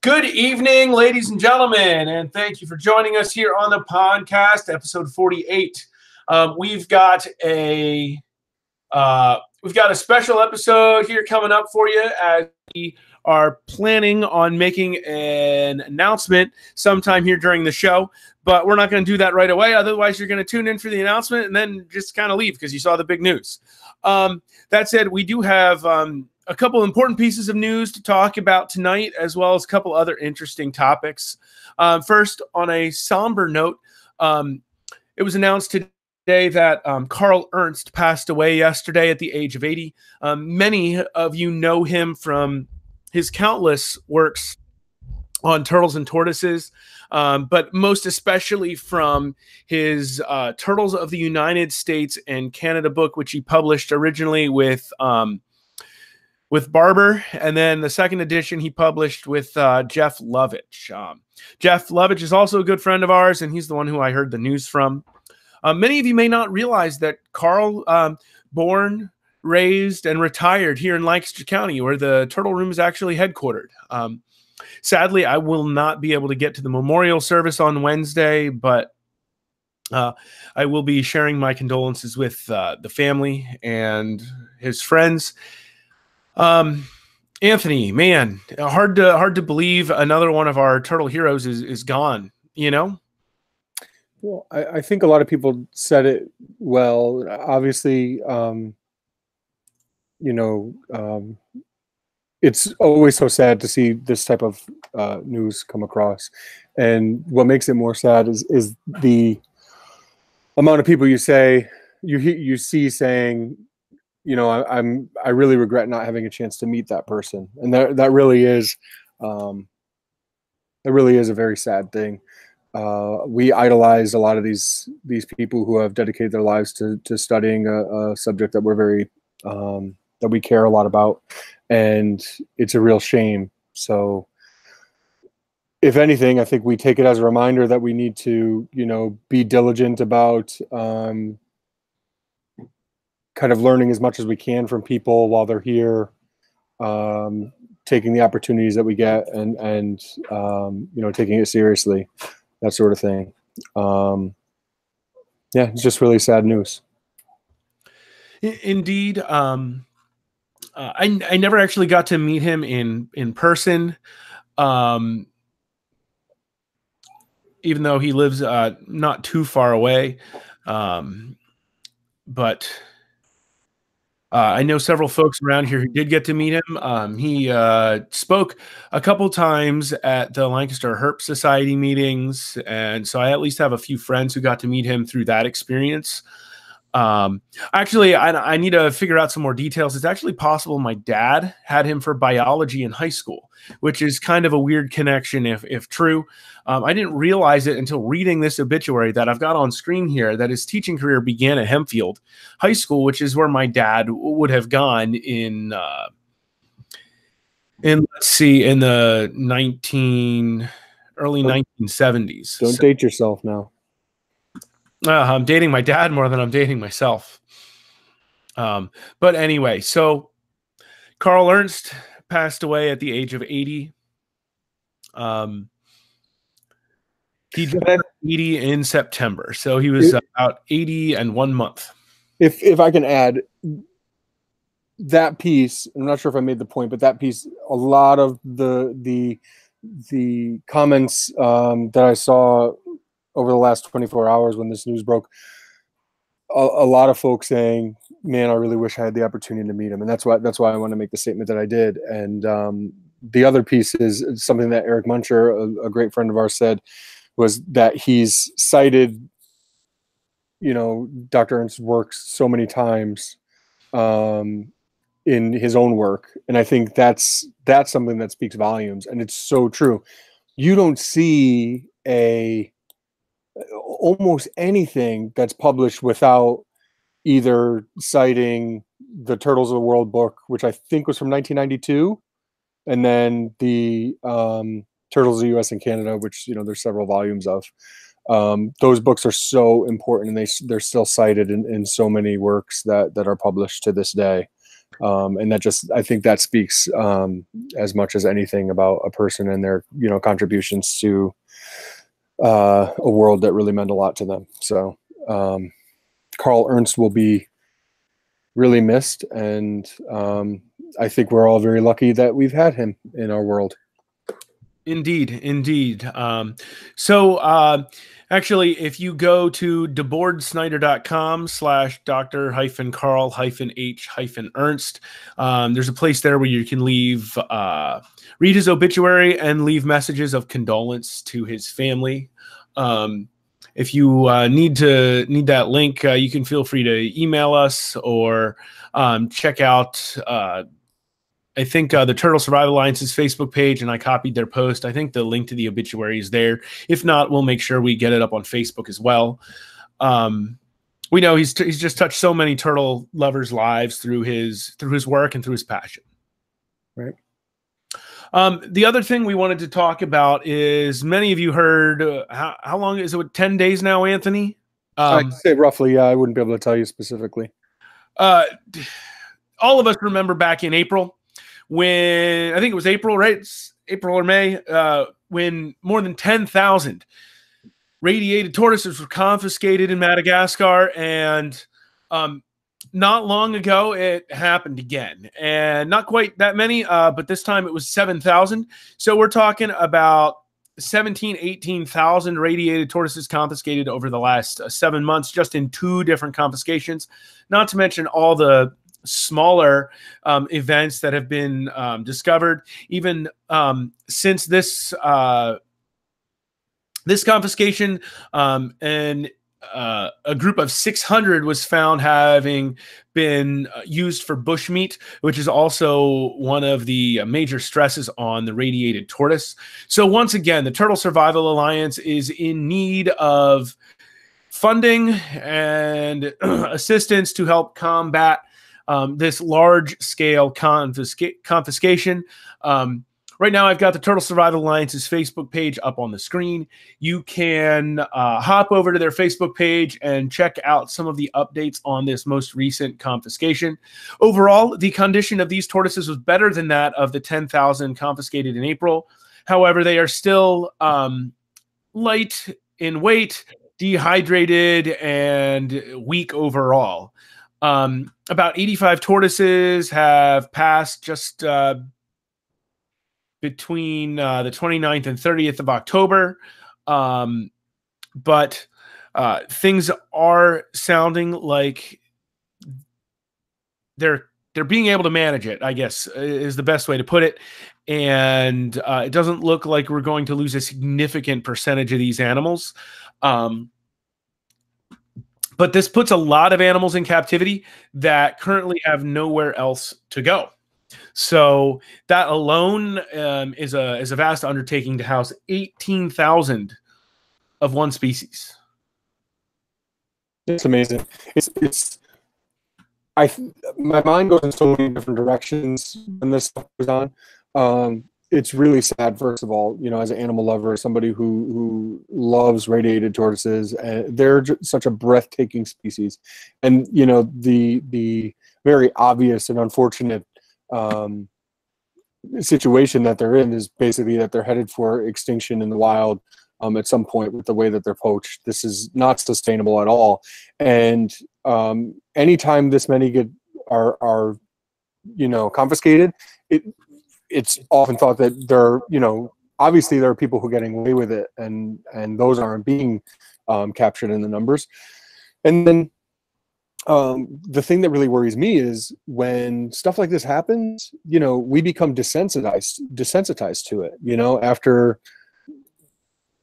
Good evening, ladies and gentlemen, and thank you for joining us here on the Pondcast, episode 48. We've got a special episode here coming up for you, as we are planning on making an announcement sometime here during the show. But we're not going to do that right away. Otherwise, you're going to tune in for the announcement and then just kind of leave because you saw the big news. That said, we do have a couple important pieces of news to talk about tonight, as well as a couple other interesting topics. First, on a somber note, it was announced today that Carl Ernst passed away yesterday at the age of 80. Many of you know him from his countless works on turtles and tortoises, but most especially from his Turtles of the United States and Canada book, which he published originally with Barber, and then the second edition he published with Jeff Lovitch. Jeff Lovitch is also a good friend of ours, and he's the one who I heard the news from. Many of you may not realize that Carl, born, raised, and retired here in Lancaster County, where the Turtle Room is actually headquartered. Sadly, I will not be able to get to the memorial service on Wednesday, but I will be sharing my condolences with the family and his friends. Anthony, man, hard to believe another one of our turtle heroes is gone, you know? Well, I think a lot of people said it well. Obviously, it's always so sad to see this type of news come across. And what makes it more sad is the amount of people you see saying, you know, I really regret not having a chance to meet that person, and that really is a very sad thing. We idolize a lot of these people who have dedicated their lives to studying a subject that we're very that we care a lot about, and it's a real shame. So, if anything, I think we take it as a reminder that we need to, you know, be diligent about kind of learning as much as we can from people while they're here, taking the opportunities that we get, and you know, taking it seriously, that sort of thing. Yeah, it's just really sad news. Indeed. I never actually got to meet him in person, even though he lives not too far away. But I know several folks around here who did get to meet him. He spoke a couple times at the Lancaster Herp Society meetings, and so I at least have a few friends who got to meet him through that experience. Actually, I need to figure out some more details. It's actually possible my dad had him for biology in high school, which is kind of a weird connection if true. I didn't realize it until reading this obituary that I've got on screen here, that his teaching career began at Hempfield High School, which is where my dad would have gone in let's see, in the early 1970s. Don't date yourself now. I'm dating my dad more than I'm dating myself. But anyway, so Carl Ernst passed away at the age of 80. He died 80 in September, so he was about 80 and 1 month. If I can add that piece, I'm not sure if I made the point, but that piece, a lot of the comments that I saw over the last 24 hours when this news broke, a lot of folks saying, man, I really wish I had the opportunity to meet him. And that's why I want to make the statement that I did. And the other piece is something that Eric Muncher, a great friend of ours, said, was that he's cited, you know, Dr. Ernst's work so many times in his own work. And I think that's something that speaks volumes. And it's so true. You don't see almost anything that's published without either citing the Turtles of the World book, which I think was from 1992, and then the Turtles of the US and Canada, which, you know, there's several volumes of. Those books are so important, and they're still cited in so many works that are published to this day. And that just, I think that speaks as much as anything about a person and their, you know, contributions to a world that really meant a lot to them. So Carl Ernst will be really missed, and I think we're all very lucky that we've had him in our world. Indeed, indeed. Actually, if you go to debordesnyder.com/Dr.-Carl-H-Ernst, there's a place there where you can read his obituary and leave messages of condolence to his family. If you need that link, you can feel free to email us or check out I think the Turtle Survival Alliance's Facebook page, and I copied their post. I think the link to the obituary is there. If not, we'll make sure we get it up on Facebook as well. We know he's just touched so many turtle lovers' lives through his work and through his passion. Right. The other thing we wanted to talk about is many of you heard how long is it? 10 days now, Anthony? I'd say roughly. Yeah, I wouldn't be able to tell you specifically. All of us remember back in April, when I think it was April, right? It's April or May, when more than 10,000 radiated tortoises were confiscated in Madagascar. And not long ago, it happened again. And not quite that many, but this time it was 7,000. So we're talking about 18,000 radiated tortoises confiscated over the last 7 months, just in 2 different confiscations, not to mention all the smaller events that have been discovered even since this confiscation, and a group of 600 was found having been used for bushmeat, which is also one of the major stresses on the radiated tortoise. So once again, the Turtle Survival Alliance is in need of funding and assistance to help combat this large-scale confiscation. Right now, I've got the Turtle Survival Alliance's Facebook page up on the screen. You can hop over to their Facebook page and check out some of the updates on this most recent confiscation. Overall, the condition of these tortoises was better than that of the 10,000 confiscated in April. However, they are still light in weight, dehydrated, and weak overall. About 85 tortoises have passed just between the 29th and 30th of October. But things are sounding like they're being able to manage it, I guess, is the best way to put it. And it doesn't look like we're going to lose a significant percentage of these animals. But this puts a lot of animals in captivity that currently have nowhere else to go. So that alone is a vast undertaking to house 18,000 of one species. It's amazing. My mind goes in so many different directions when this stuff goes on. It's really sad, first of all, you know, as an animal lover, somebody who loves radiated tortoises, and they're such a breathtaking species. And, you know, the very obvious and unfortunate situation that they're in is basically that they're headed for extinction in the wild at some point with the way that they're poached. This is not sustainable at all. And anytime this many are you know, confiscated, it's often thought that there, you know, obviously there are people who are getting away with it, and those aren't being captured in the numbers. And then the thing that really worries me is when stuff like this happens, you know, we become desensitized to it. You know, after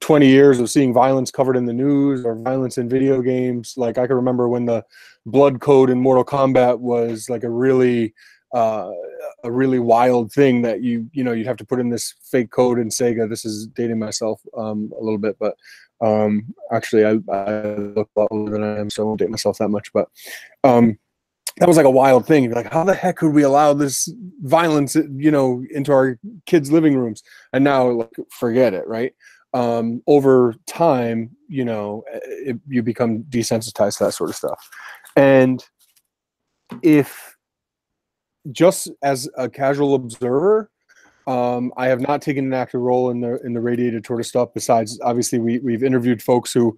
20 years of seeing violence covered in the news or violence in video games, like I can remember when the blood code in Mortal Kombat was like a really wild thing that you know you'd have to put in this fake code in Sega. This is dating myself a little bit, but actually I look a lot older than I am, so I won't date myself that much. But that was like a wild thing. Like, how the heck could we allow this violence, you know, into our kids' living rooms? And now, like, forget it, right? Over time, you know, you become desensitized to that sort of stuff. And if just as a casual observer, I have not taken an active role in the radiated tortoise stuff. Besides, obviously, we've interviewed folks who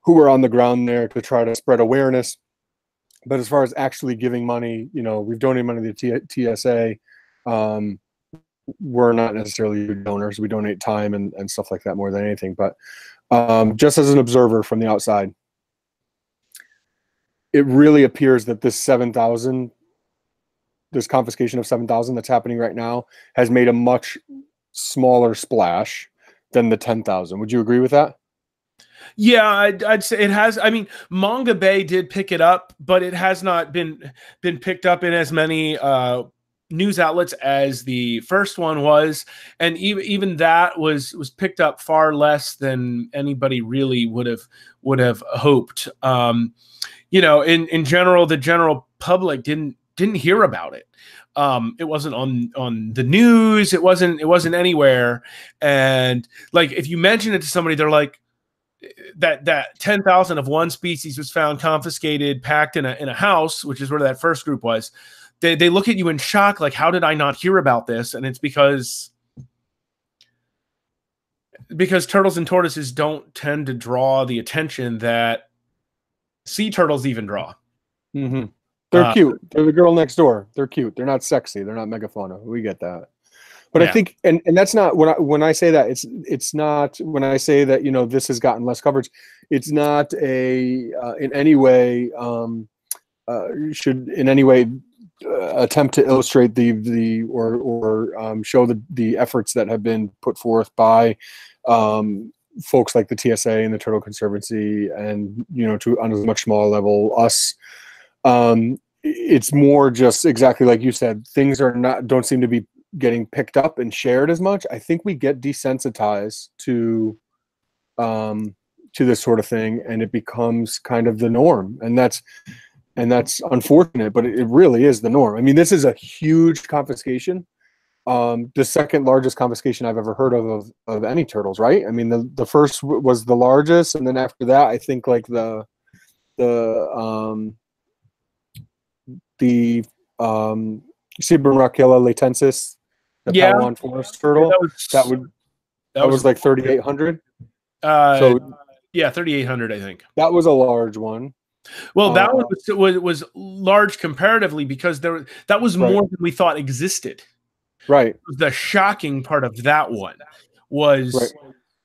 were on the ground there to try to spread awareness. But as far as actually giving money, we've donated money to TSA. We're not necessarily donors. We donate time and stuff like that more than anything. But just as an observer from the outside, it really appears that this confiscation of 7,000 that's happening right now has made a much smaller splash than the 10,000. Would you agree with that? Yeah, I'd say it has. I mean, Manga Bay did pick it up, but it has not been picked up in as many news outlets as the first one was, and even that was picked up far less than anybody really would have hoped. In general, the general public didn't hear about it. It wasn't on the news. It wasn't anywhere. And like, if you mention it to somebody, they're like, that 10,000 of one species was found confiscated, packed in a house, which is where that first group was. They look at you in shock, like, how did I not hear about this? And it's because turtles and tortoises don't tend to draw the attention that sea turtles even draw. Mm-hmm. They're cute. They're the girl next door. They're cute. They're not sexy. They're not megafauna. We get that. But yeah. I think, and that's not when I say that, it's not when I say that, this has gotten less coverage. It's not in any way should in any way attempt to illustrate or show the efforts that have been put forth by folks like the TSA and the Turtle Conservancy, and to on a much smaller level us. It's more just exactly like you said. Things don't seem to be getting picked up and shared as much. I think we get desensitized to this sort of thing, and it becomes kind of the norm, and that's unfortunate, but it really is the norm. I mean, this is a huge confiscation, the second largest confiscation I've ever heard of any turtles, right? I mean, the first was the largest, and then after that, I think like the Cibernrachella latensis, the Palawan forest turtle, that was like 3,800. So yeah, 3,800, I think. That was a large one. Well, that one was large comparatively because that was more than we thought existed. Right. The shocking part of that one was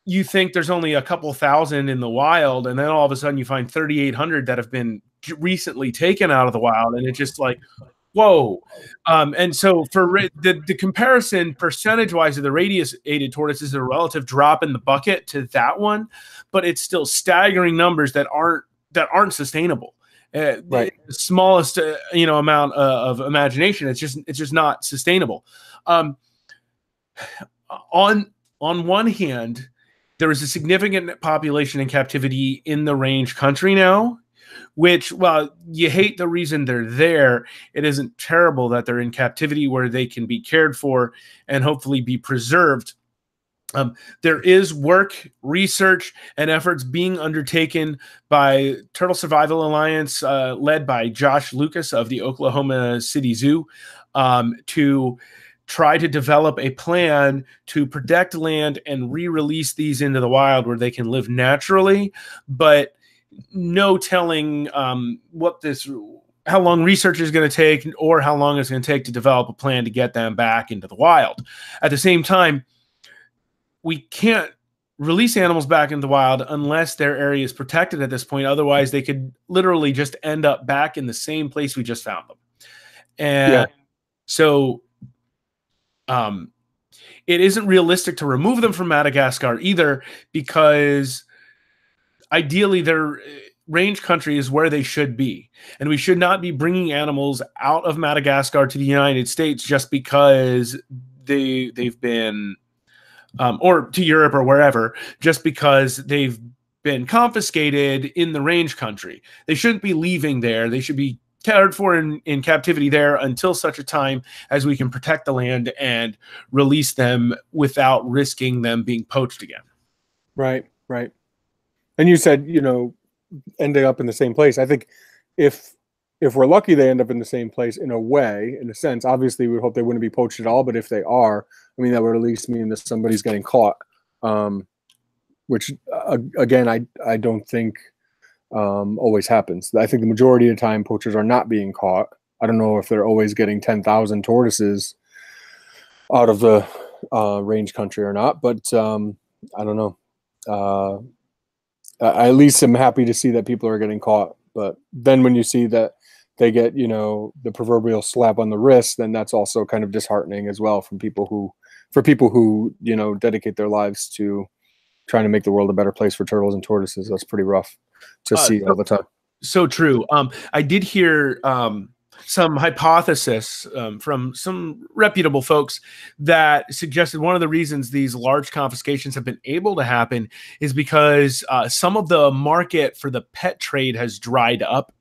you think there's only a couple thousand in the wild, and then all of a sudden you find 3,800 that have been recently taken out of the wild, and it's just like, whoa. And so for the comparison percentage-wise of the radiated tortoise is a relative drop in the bucket to that one, but it's still staggering numbers that aren't sustainable. The smallest amount of imagination, it's just not sustainable. On one hand, there is a significant population in captivity in the range country now, which, while you hate the reason they're there, it isn't terrible that they're in captivity where they can be cared for and hopefully be preserved. There is work, research, and efforts being undertaken by Turtle Survival Alliance, led by Josh Lucas of the Oklahoma City Zoo, to try to develop a plan to protect land and re-release these into the wild where they can live naturally, but no telling how long research is going to take or how long it's going to take to develop a plan to get them back into the wild. At the same time, we can't release animals back into the wild unless their area is protected at this point. Otherwise, they could literally just end up back in the same place we just found them. And so it isn't realistic to remove them from Madagascar either, because ideally their range country is where they should be. And we should not be bringing animals out of Madagascar to the United States just because they've been or to Europe or wherever, just because they've been confiscated in the range country. They shouldn't be leaving there. They should be cared for in captivity there until such a time as we can protect the land and release them without risking them being poached again. Right. And you said, ending up in the same place. I think if if we're lucky, they end up in the same place in a way, in a sense. Obviously, we would hope they wouldn't be poached at all, but if they are, I mean, that would at least mean that somebody's getting caught, which, again, I don't think always happens. I think the majority of the time poachers are not being caught. I don't know if they're always getting 10,000 tortoises out of the range country or not, but I don't know. I at least am happy to see that people are getting caught. But then when you see that they get, you know, the proverbial slap on the wrist, then that's also kind of disheartening as well for people who, you know, dedicate their lives to trying to make the world a better place for turtles and tortoises. That's pretty rough to see all the time. So true. I did hear some hypothesis from some reputable folks that suggested one of the reasons these large confiscations have been able to happen is because some of the market for the pet trade has dried up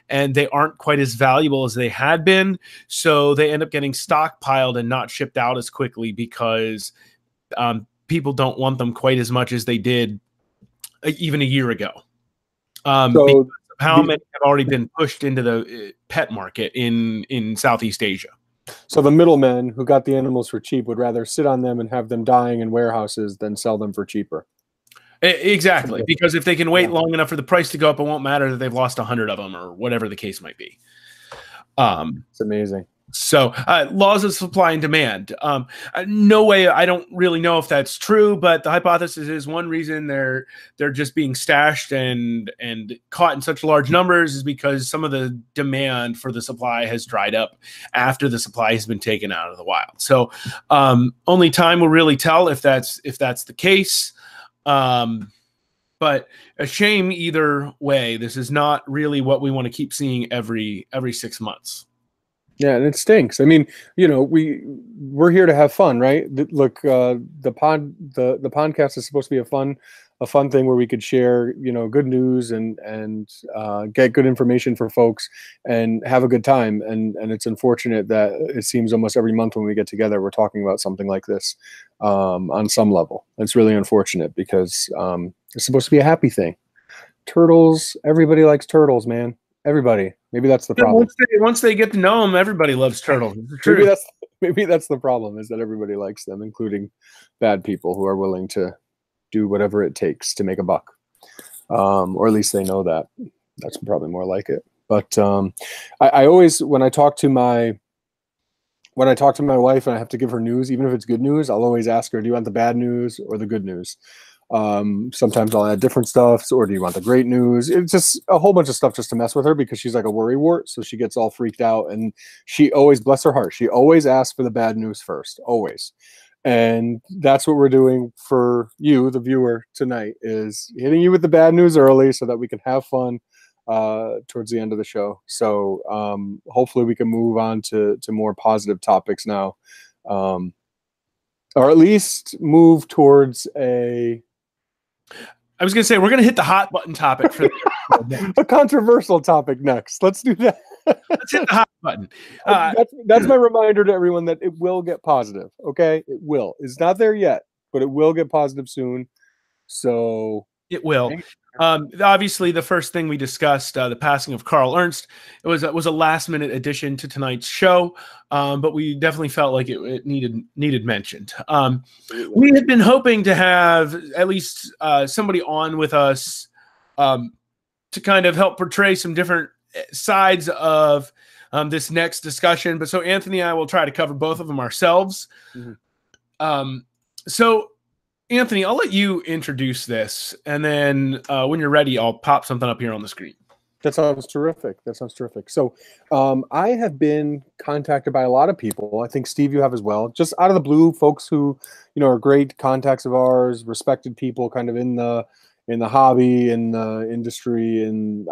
and they aren't quite as valuable as they had been. So they end up getting stockpiled and not shipped out as quickly because people don't want them quite as much as they did even a year ago. So how many have already been pushed into the pet market in Southeast Asia? So the middlemen who got the animals for cheap would rather sit on them and have them dying in warehouses than sell them for cheaper. Exactly, because if they can wait long enough for the price to go up, it won't matter that they've lost 100 of them or whatever the case might be. It's amazing. So laws of supply and demand. No way. I don't really know if that's true, but the hypothesis is one reason they're just being stashed and caught in such large numbers is because some of the demand for the supply has dried up after the supply has been taken out of the wild. So only time will really tell if that's the case. But a shame either way. This is not really what we want to keep seeing every 6 months. Yeah, and it stinks. I mean, you know, we're here to have fun, right? Look, the Pondcast is supposed to be a fun thing where we could share, you know, good news and get good information for folks and have a good time. And it's unfortunate that it seems almost every month when we get together, we're talking about something like this on some level. It's really unfortunate because it's supposed to be a happy thing. Turtles, everybody likes turtles, man. Everybody. Maybe that's the problem. Once they get to know them, everybody loves turtles. Maybe that's the problem, is that everybody likes them, including bad people who are willing to do whatever it takes to make a buck. Or at least they know that. That's probably more like it. But I always, when I talk to my wife and I have to give her news, even if it's good news, I'll always ask her, do you want the bad news or the good news? Sometimes I'll add different stuff, or do you want the great news? It's just a whole bunch of stuff just to mess with her because she's like a worrywart. So she gets all freaked out, and she always, bless her heart, she always asks for the bad news first, always. And that's what we're doing for you, the viewer, tonight, is hitting you with the bad news early so that we can have fun towards the end of the show. So hopefully we can move on to more positive topics now, or at least move towards I was going to say, we're going to hit the hot button topic for a controversial topic next. Let's do that. Let's hit the hot button. That's my reminder to everyone that it will get positive. Okay. It will. It's not there yet, but it will get positive soon. So it will. Obviously, the first thing we discussed, the passing of Carl Ernst, it was a last-minute addition to tonight's show, but we definitely felt like it needed mentioned. We had been hoping to have at least somebody on with us to kind of help portray some different sides of this next discussion. But so Anthony and I will try to cover both of them ourselves. Mm-hmm. So Anthony, I'll let you introduce this, and then when you're ready, I'll pop something up here on the screen. That sounds terrific. So I have been contacted by a lot of people. I think, Steve, you have as well. Just out of the blue, folks who, you know, are great contacts of ours, respected people kind of in the hobby, in the industry, in,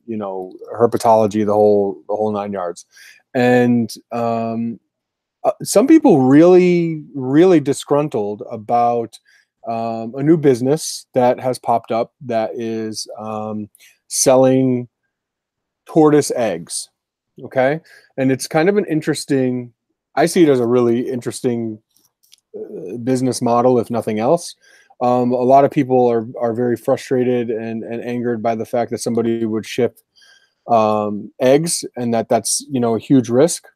you know, herpetology, the whole nine yards. And some people really, really disgruntled about a new business that has popped up that is selling tortoise eggs. Okay. And it's kind of an interesting, I see it as a really interesting business model, if nothing else. A lot of people are very frustrated and angered by the fact that somebody would ship eggs, and that's a huge risk.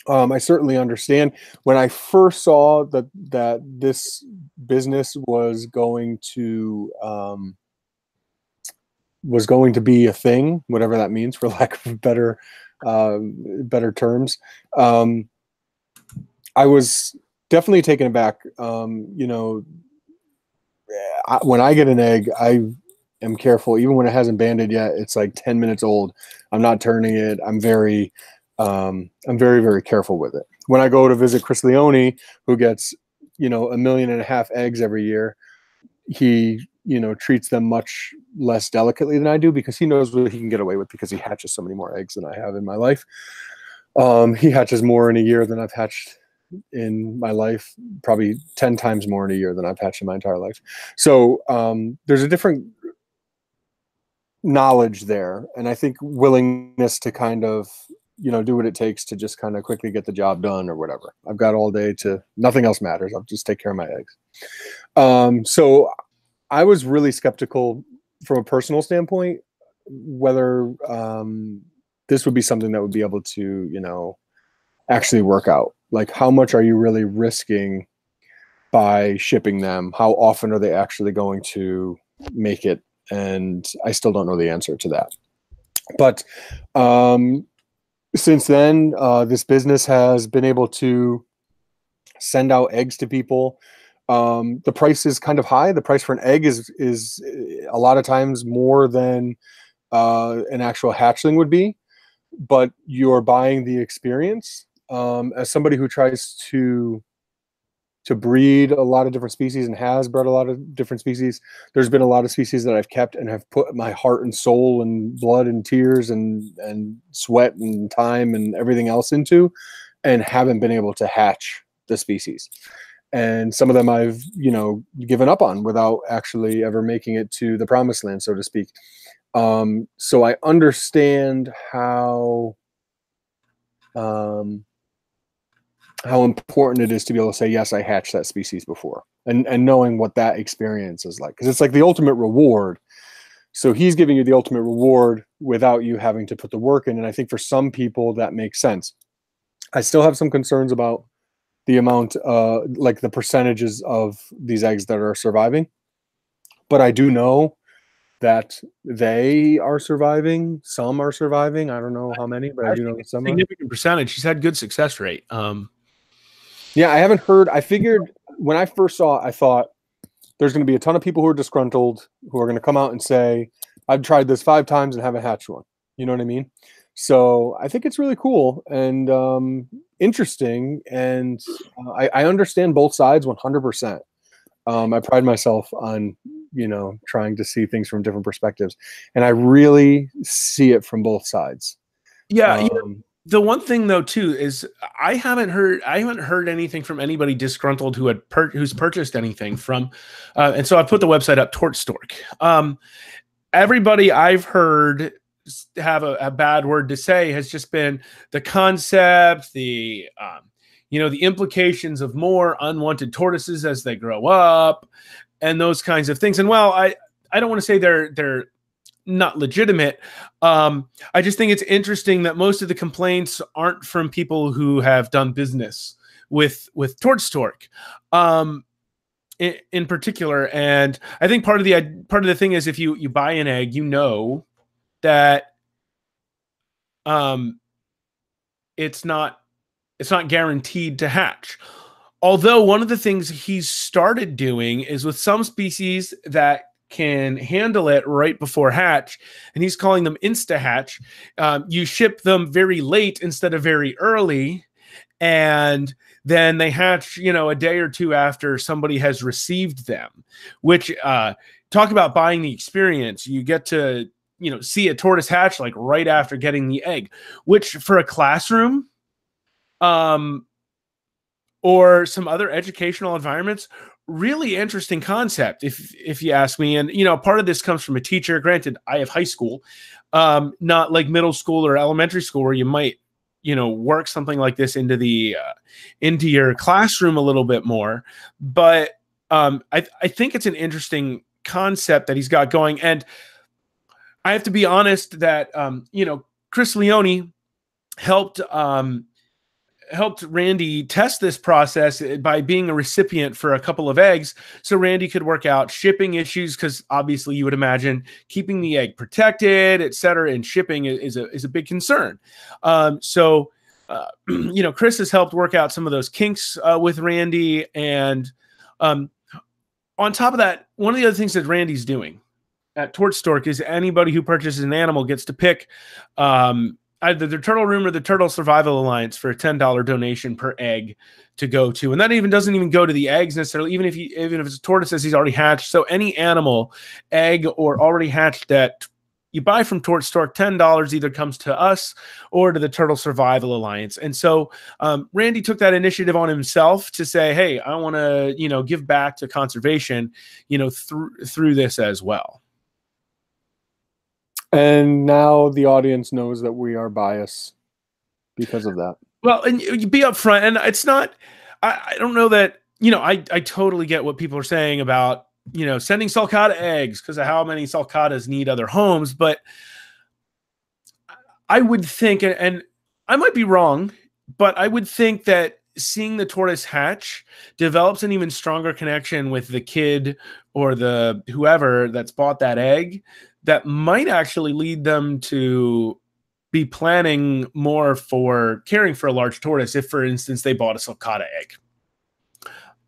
I certainly understand. When I first saw that this business was going to be a thing, whatever that means, for lack of better terms, I was definitely taken aback. When I get an egg, I am careful. Even when it hasn't banded yet, it's like 10 minutes old. I'm not turning it. I'm very, very careful with it. When I go to visit Chris Leone, who gets, 1.5 million eggs every year, he, treats them much less delicately than I do, because he knows what he can get away with, because he hatches so many more eggs than I have in my life. He hatches more in a year than I've hatched in my life, probably 10 times more in a year than I've hatched in my entire life. So there's a different knowledge there, and I think willingness to kind of do what it takes to just kind of quickly get the job done or whatever. I've got all day to, nothing else matters. I'll just take care of my eggs. So I was really skeptical from a personal standpoint whether this would be something that would be able to actually work out. Like, how much are you really risking by shipping them? How often are they actually going to make it? And I still don't know the answer to that. But since then, this business has been able to send out eggs to people. The price is kind of high. The price for an egg is a lot of times more than an actual hatchling would be, but you're buying the experience. As somebody who tries to breed a lot of different species and has bred a lot of different species, there's been a lot of species that I've kept and have put my heart and soul and blood and tears and sweat and time and everything else into, and haven't been able to hatch the species. And some of them I've, given up on without actually ever making it to the promised land, so to speak. So I understand how important it is to be able to say, yes, I hatched that species before, and knowing what that experience is like, because it's like the ultimate reward. So he's giving you the ultimate reward without you having to put the work in. And I think for some people that makes sense. I still have some concerns about the amount, like the percentages of these eggs that are surviving, but I do know that they are surviving. Some are surviving. I don't know how many, but I do know that some are. Significant percentage. She's had good success rate. Yeah, I haven't heard. I figured when I first saw it, I thought there's going to be a ton of people who are disgruntled, who are going to come out and say, I've tried this 5 times and haven't hatched one. You know what I mean? So I think it's really cool and interesting. And I understand both sides 100%. I pride myself on, trying to see things from different perspectives. And I really see it from both sides. Yeah. The one thing though too is I haven't heard anything from anybody disgruntled who's purchased anything from, and so I put the website up, TurtleRoom. Everybody I've heard have a bad word to say has just been the concept, the implications of more unwanted tortoises as they grow up, and those kinds of things. And while I don't want to say they're not legitimate. I just think it's interesting that most of the complaints aren't from people who have done business with Torch in particular. And I think part of the thing is if you buy an egg, that it's not guaranteed to hatch. Although one of the things he's started doing is with some species that can handle it right before hatch, and he's calling them insta hatch. You ship them very late instead of very early, and then they hatch a day or two after somebody has received them, which talk about buying the experience. You get to see a tortoise hatch like right after getting the egg, which for a classroom or some other educational environments, really interesting concept, if you ask me. And part of this comes from a teacher. Granted, I have high school, not like middle school or elementary school where you might work something like this into your classroom a little bit more. But I think it's an interesting concept that he's got going. And I have to be honest that, Chris Leone helped Randy test this process by being a recipient for a couple of eggs, so Randy could work out shipping issues, because obviously you would imagine keeping the egg protected, et cetera, and shipping is a big concern. Chris has helped work out some of those kinks with Randy, and on top of that, one of the other things that Randy's doing at Torch Stork is anybody who purchases an animal gets to pick either the Turtle Room or the Turtle Survival Alliance for a $10 donation per egg to go to. And that doesn't even go to the eggs necessarily, even if it's a tortoise says he's already hatched. So any animal, egg or already hatched, that you buy from Torch Stork, $10 either comes to us or to the Turtle Survival Alliance. And so Randy took that initiative on himself to say, hey, I want to, give back to conservation, through this as well. And now the audience knows that we are biased because of that. Well, and you be upfront, and it's not, I don't know that, I totally get what people are saying about, sending sulcata eggs because of how many sulcatas need other homes. But I would think, and I might be wrong, but I would think that seeing the tortoise hatch develops an even stronger connection with the kid or the whoever that's bought that egg, that might actually lead them to be planning more for caring for a large tortoise if, for instance, they bought a sulcata egg.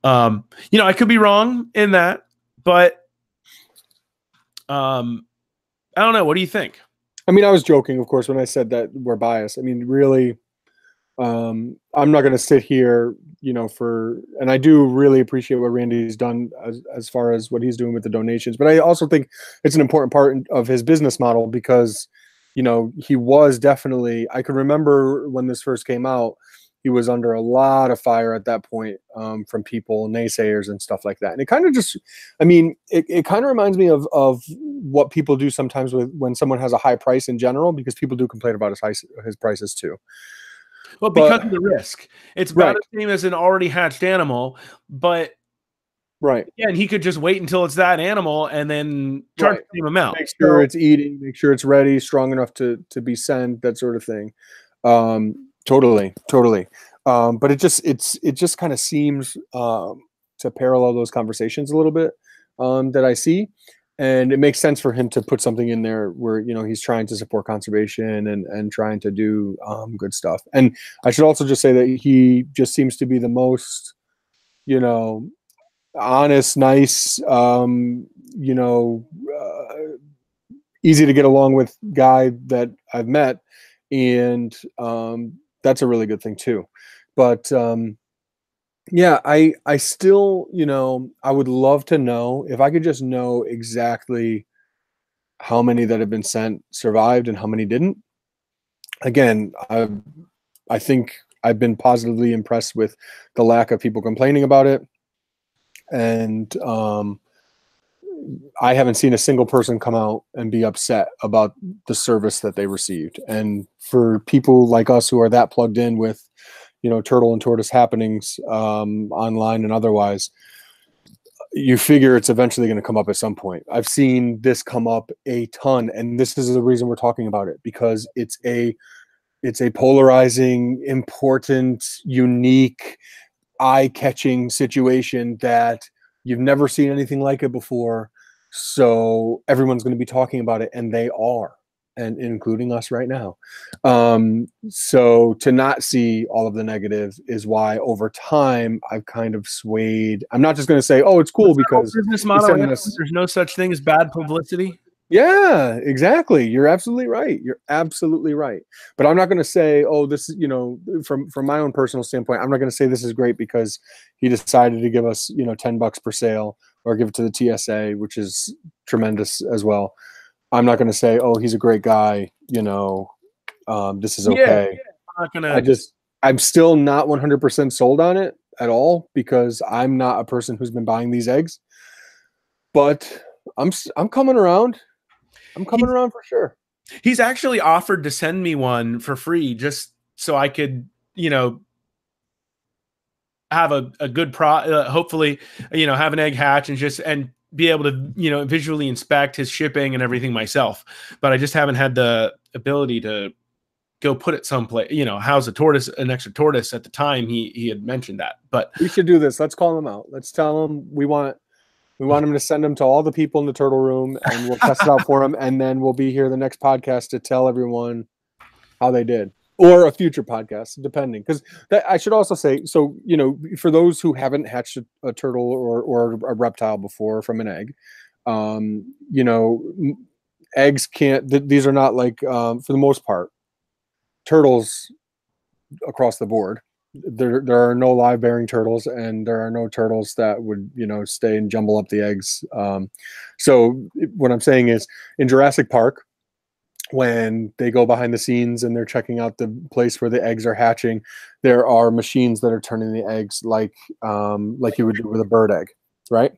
I could be wrong in that, but I don't know. What do you think? I mean, I was joking, of course, when I said that we're biased. I mean, really, I'm not going to sit here, and I do really appreciate what Randy's done as far as what he's doing with the donations. But I also think it's an important part of his business model because, he was definitely, I can remember when this first came out, he was under a lot of fire at that point from people, naysayers and stuff like that. And it kind of just, it kind of reminds me of what people do sometimes when someone has a high price in general, because people do complain about his prices too. Well, because of the risk. It's about the same as an already hatched animal, but and he could just wait until it's that animal and then charge the same amount. Make sure it's eating, make sure it's ready, strong enough to be sent, that sort of thing. Totally. But it just kind of seems to parallel those conversations a little bit that I see. And it makes sense for him to put something in there where, he's trying to support conservation and trying to do good stuff. And I should also just say that he just seems to be the most, honest, nice, easy to get along with guy that I've met. And that's a really good thing too. But I still, I would love to know, if I could just know exactly how many that have been sent survived and how many didn't. Again, I think I've been positively impressed with the lack of people complaining about it. And I haven't seen a single person come out and be upset about the service that they received. And for people like us who are that plugged in with, turtle and tortoise happenings online and otherwise, you figure it's eventually going to come up at some point. I've seen this come up a ton, and this is the reason we're talking about it, because it's a polarizing, important, unique, eye-catching situation that you've never seen anything like it before. So everyone's going to be talking about it, and they are, and including us right now. So to not see all of the negative is why over time I've kind of swayed. I'm not just going to say, oh, it's cool because business model, there's no such thing as bad publicity. Yeah, exactly. You're absolutely right. But I'm not going to say, oh, this is, from my own personal standpoint, I'm not going to say this is great because he decided to give us, $10 per sale, or give it to the TSA, which is tremendous as well. I'm not going to say, oh, he's a great guy. This is okay. I'm still not 100% sold on it at all, because I'm not a person who's been buying these eggs, but I'm coming around. I'm coming around for sure. He's actually offered to send me one for free, just so I could, have a good hopefully, have an egg hatch and be able to, you know, visually inspect his shipping and everything myself, but I just haven't had the ability to go put it someplace, you know, house an extra tortoise at the time he had mentioned that. But we should do this. Let's call him out. Let's tell him we want him to send them to all the people in the Turtle Room, and we'll test it out for him, and then we'll be here the next podcast to tell everyone how they did, or a future podcast, depending. Because I should also say, so, you know, for those who haven't hatched a turtle or a reptile before from an egg, you know, eggs can't. These are not like, for the most part, turtles across the board. There are no live bearing turtles, and there are no turtles that would, you know, stay and jumble up the eggs. So what I'm saying is, in Jurassic Park, when they go behind the scenes and they're checking out the place where the eggs are hatching, there are machines that are turning the eggs like you would do with a bird egg, right?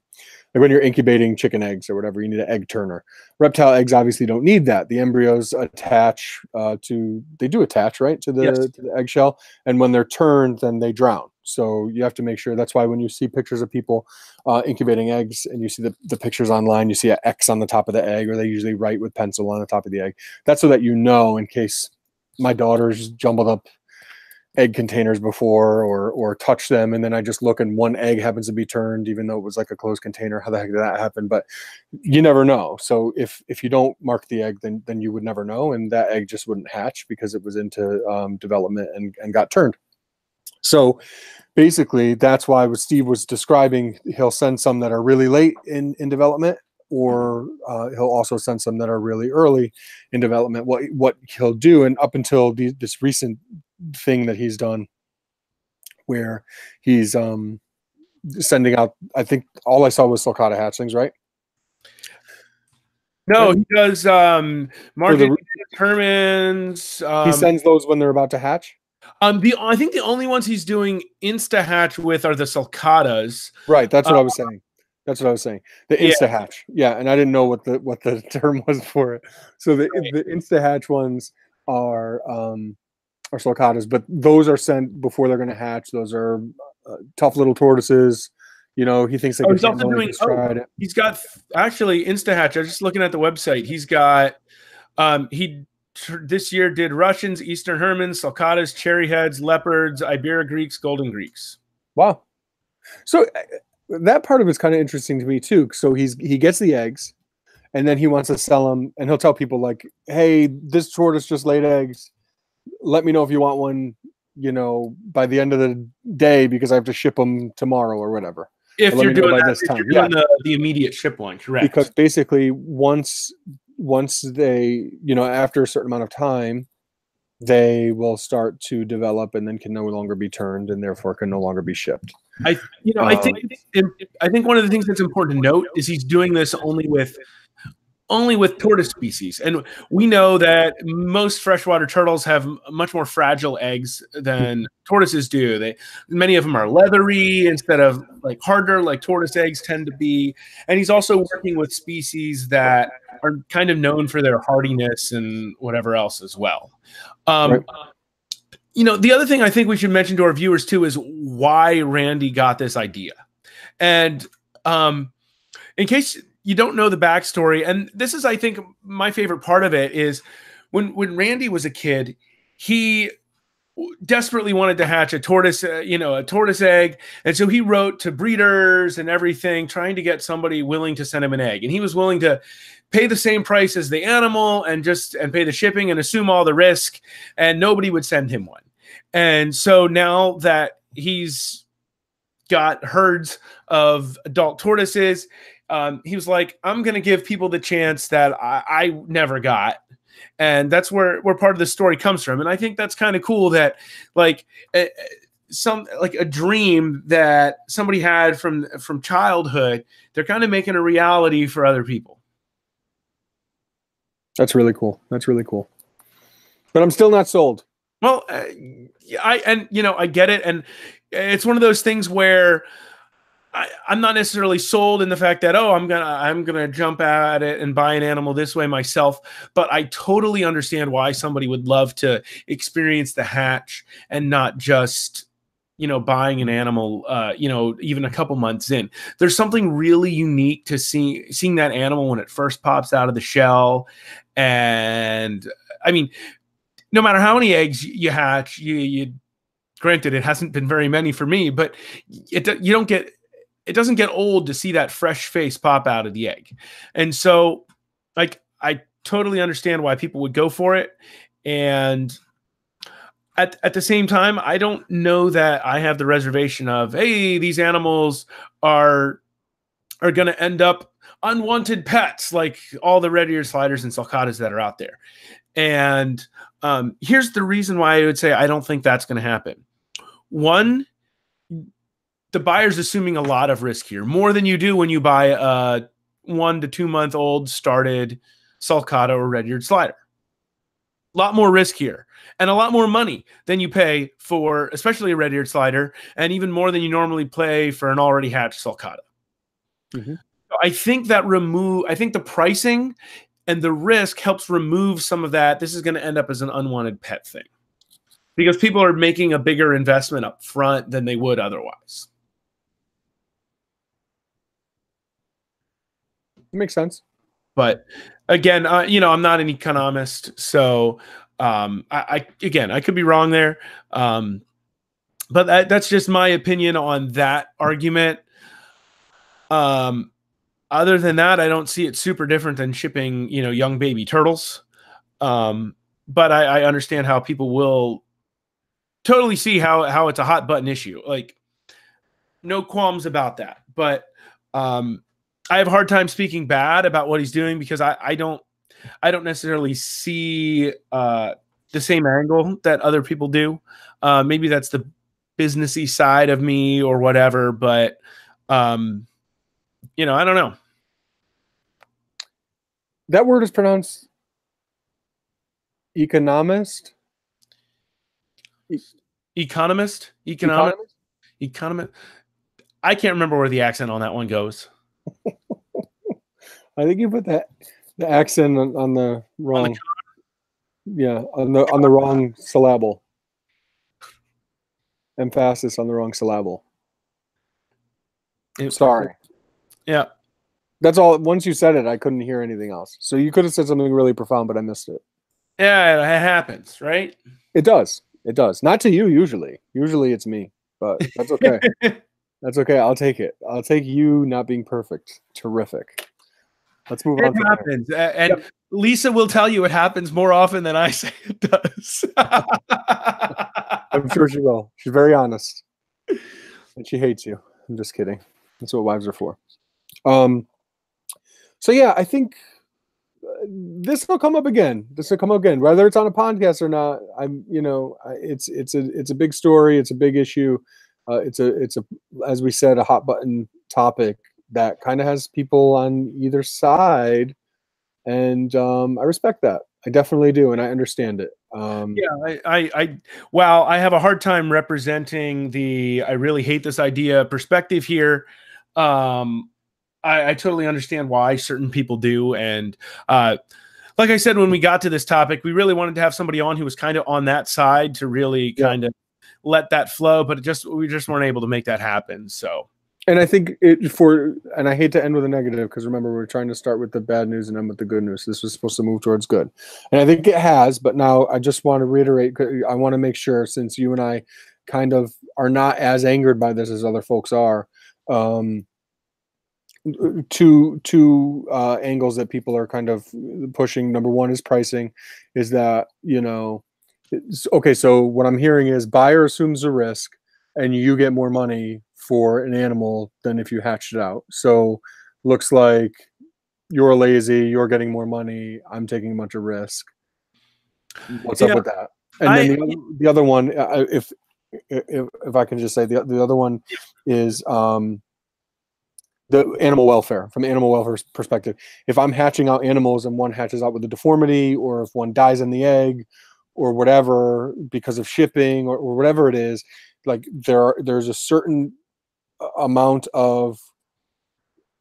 Like when you're incubating chicken eggs or whatever, you need an egg turner. Reptile eggs obviously don't need that. The embryos attach right, to the eggshell. And when they're turned, then they drown. So you have to make sure. That's why when you see pictures of people incubating eggs and you see the pictures online, you see an X on the top of the egg, or they usually write with pencil on the top of the egg. That's so that, you know, in case my daughter's jumbled up egg containers before or touch them, and then I just look and one egg happens to be turned, even though it was like a closed container. How the heck did that happen? But you never know. So if you don't mark the egg, then you would never know, and that egg just wouldn't hatch because it was into development and got turned. So basically, that's why what Steve was describing, he'll send some that are really late in development, or he'll also send some that are really early in development. What he'll do, and up until this recent thing that he's done, where he's sending out, I think all I saw was sulcata hatchlings, right? No, he does market determines. He sends those when they're about to hatch. I think the only ones he's doing insta hatch with are the sulcatas. Right, that's what I was saying. That's what I was saying. The insta hatch, yeah. And I didn't know what the term was for it. So the insta hatch ones are sulcatas, but those are sent before they're going to hatch. Those are tough little tortoises. You know, he thinks they can. He's also doing. He's got actually insta hatch. I was just looking at the website. He's got. This year did Russians, Eastern Hermans, sulcatas, cherry heads, leopards, Ibera Greeks, golden Greeks. Wow. So that part of it's kind of interesting to me too. So he gets the eggs, and then he wants to sell them, and he'll tell people like, "Hey, this tortoise just laid eggs. Let me know if you want one, you know, by the end of the day, because I have to ship them tomorrow or whatever." If you're doing that, if you're doing the immediate ship one, correct? Because basically, once they, you know, after a certain amount of time, they will start to develop and then can no longer be turned, and therefore can no longer be shipped. I think one of the things that's important to note is he's doing this only with tortoise species, and we know that most freshwater turtles have much more fragile eggs than tortoises do. Many of them are leathery instead of like harder, like tortoise eggs tend to be. And he's also working with species that are kind of known for their hardiness and whatever else as well. Right. You know, the other thing I think we should mention to our viewers too is why Randy got this idea. And in case you don't know the backstory, and this is, I think, my favorite part of it is when Randy was a kid, he desperately wanted to hatch a tortoise, a tortoise egg. And so he wrote to breeders and everything, trying to get somebody willing to send him an egg. And he was willing to pay the same price as the animal and pay the shipping and assume all the risk, and nobody would send him one. And so now that he's got herds of adult tortoises, he was like, I'm going to give people the chance that I never got. And that's where part of the story comes from. And I think that's kind of cool that like a dream that somebody had from childhood, they're kind of making a reality for other people. That's really cool. That's really cool. But I'm still not sold. Well, I get it. And it's one of those things where I'm not necessarily sold in the fact that, I'm gonna jump at it and buy an animal this way myself, but I totally understand why somebody would love to experience the hatch and not just buying an animal, even a couple months in. There's something really unique to seeing that animal when it first pops out of the shell. And I mean, no matter how many eggs you hatch, you granted, it hasn't been very many for me, but it doesn't get old to see that fresh face pop out of the egg. And so, like, I totally understand why people would go for it. And at the same time, I don't know that I have the reservation of, hey, these animals are going to end up unwanted pets like all the red-eared sliders and sulcatas that are out there. And here's the reason why I would say I don't think that's going to happen. One, the buyer's assuming a lot of risk here, more than you do when you buy a 1 to 2 month old started sulcata or red-eared slider. A lot more risk here and a lot more money than you pay for, especially a red-eared slider, and even more than you normally pay for an already hatched sulcata. Mm-hmm. I think the pricing and the risk helps remove some of that. This is going to end up as an unwanted pet thing because people are making a bigger investment up front than they would otherwise. Makes sense. But again, I'm not an economist, so I could be wrong there. But that's just my opinion on that argument. Other than that, I don't see it super different than shipping, young baby turtles. But I understand how people will totally see how it's a hot button issue. Like, no qualms about that. But I have a hard time speaking bad about what he's doing because I don't necessarily see the same angle that other people do. Maybe that's the businessy side of me or whatever, but I don't know. That word is pronounced economist. Economist. I can't remember where the accent on that one goes. I think you put the accent on the wrong. On the wrong syllable. Emphasis on the wrong syllable. Sorry. Yeah. That's all. Once you said it, I couldn't hear anything else. So you could have said something really profound, but I missed it. Yeah, it happens, right? It does. It does. Not to you, usually. Usually it's me, but that's okay. That's okay. I'll take it. I'll take you not being perfect. Terrific. Let's move on. It happens. And yep. Lisa will tell you it happens more often than I say it does. I'm sure she will. She's very honest. And she hates you. I'm just kidding. That's what wives are for. So yeah, I think this will come up again. Whether it's on a podcast or not. It's a big story. It's a big issue. It's a as we said, a hot button topic that kind of has people on either side, and I respect that. I definitely do, and I understand it. I have a hard time representing the I really hate this idea perspective here. I totally understand why certain people do, and like I said, when we got to this topic, we really wanted to have somebody on who was kind of on that side to really kind of let that flow, but we just weren't able to make that happen. So. And I think and I hate to end with a negative because remember, we're trying to start with the bad news and end with the good news. This was supposed to move towards good. And I think it has, but now I just want to reiterate, I want to make sure, since you and I kind of are not as angered by this as other folks are, two angles that people are kind of pushing. Number one is pricing, is that, okay, so what I'm hearing is buyer assumes a risk and you get more money for an animal than if you hatched it out. So looks like you're lazy, you're getting more money, I'm taking a bunch of risk. What's up with that? And then the other one, if I can just say, the other one is the animal welfare. From the animal welfare perspective, if I'm hatching out animals and one hatches out with a deformity, or if one dies in the egg or whatever because of shipping or whatever it is, like there's a certain amount of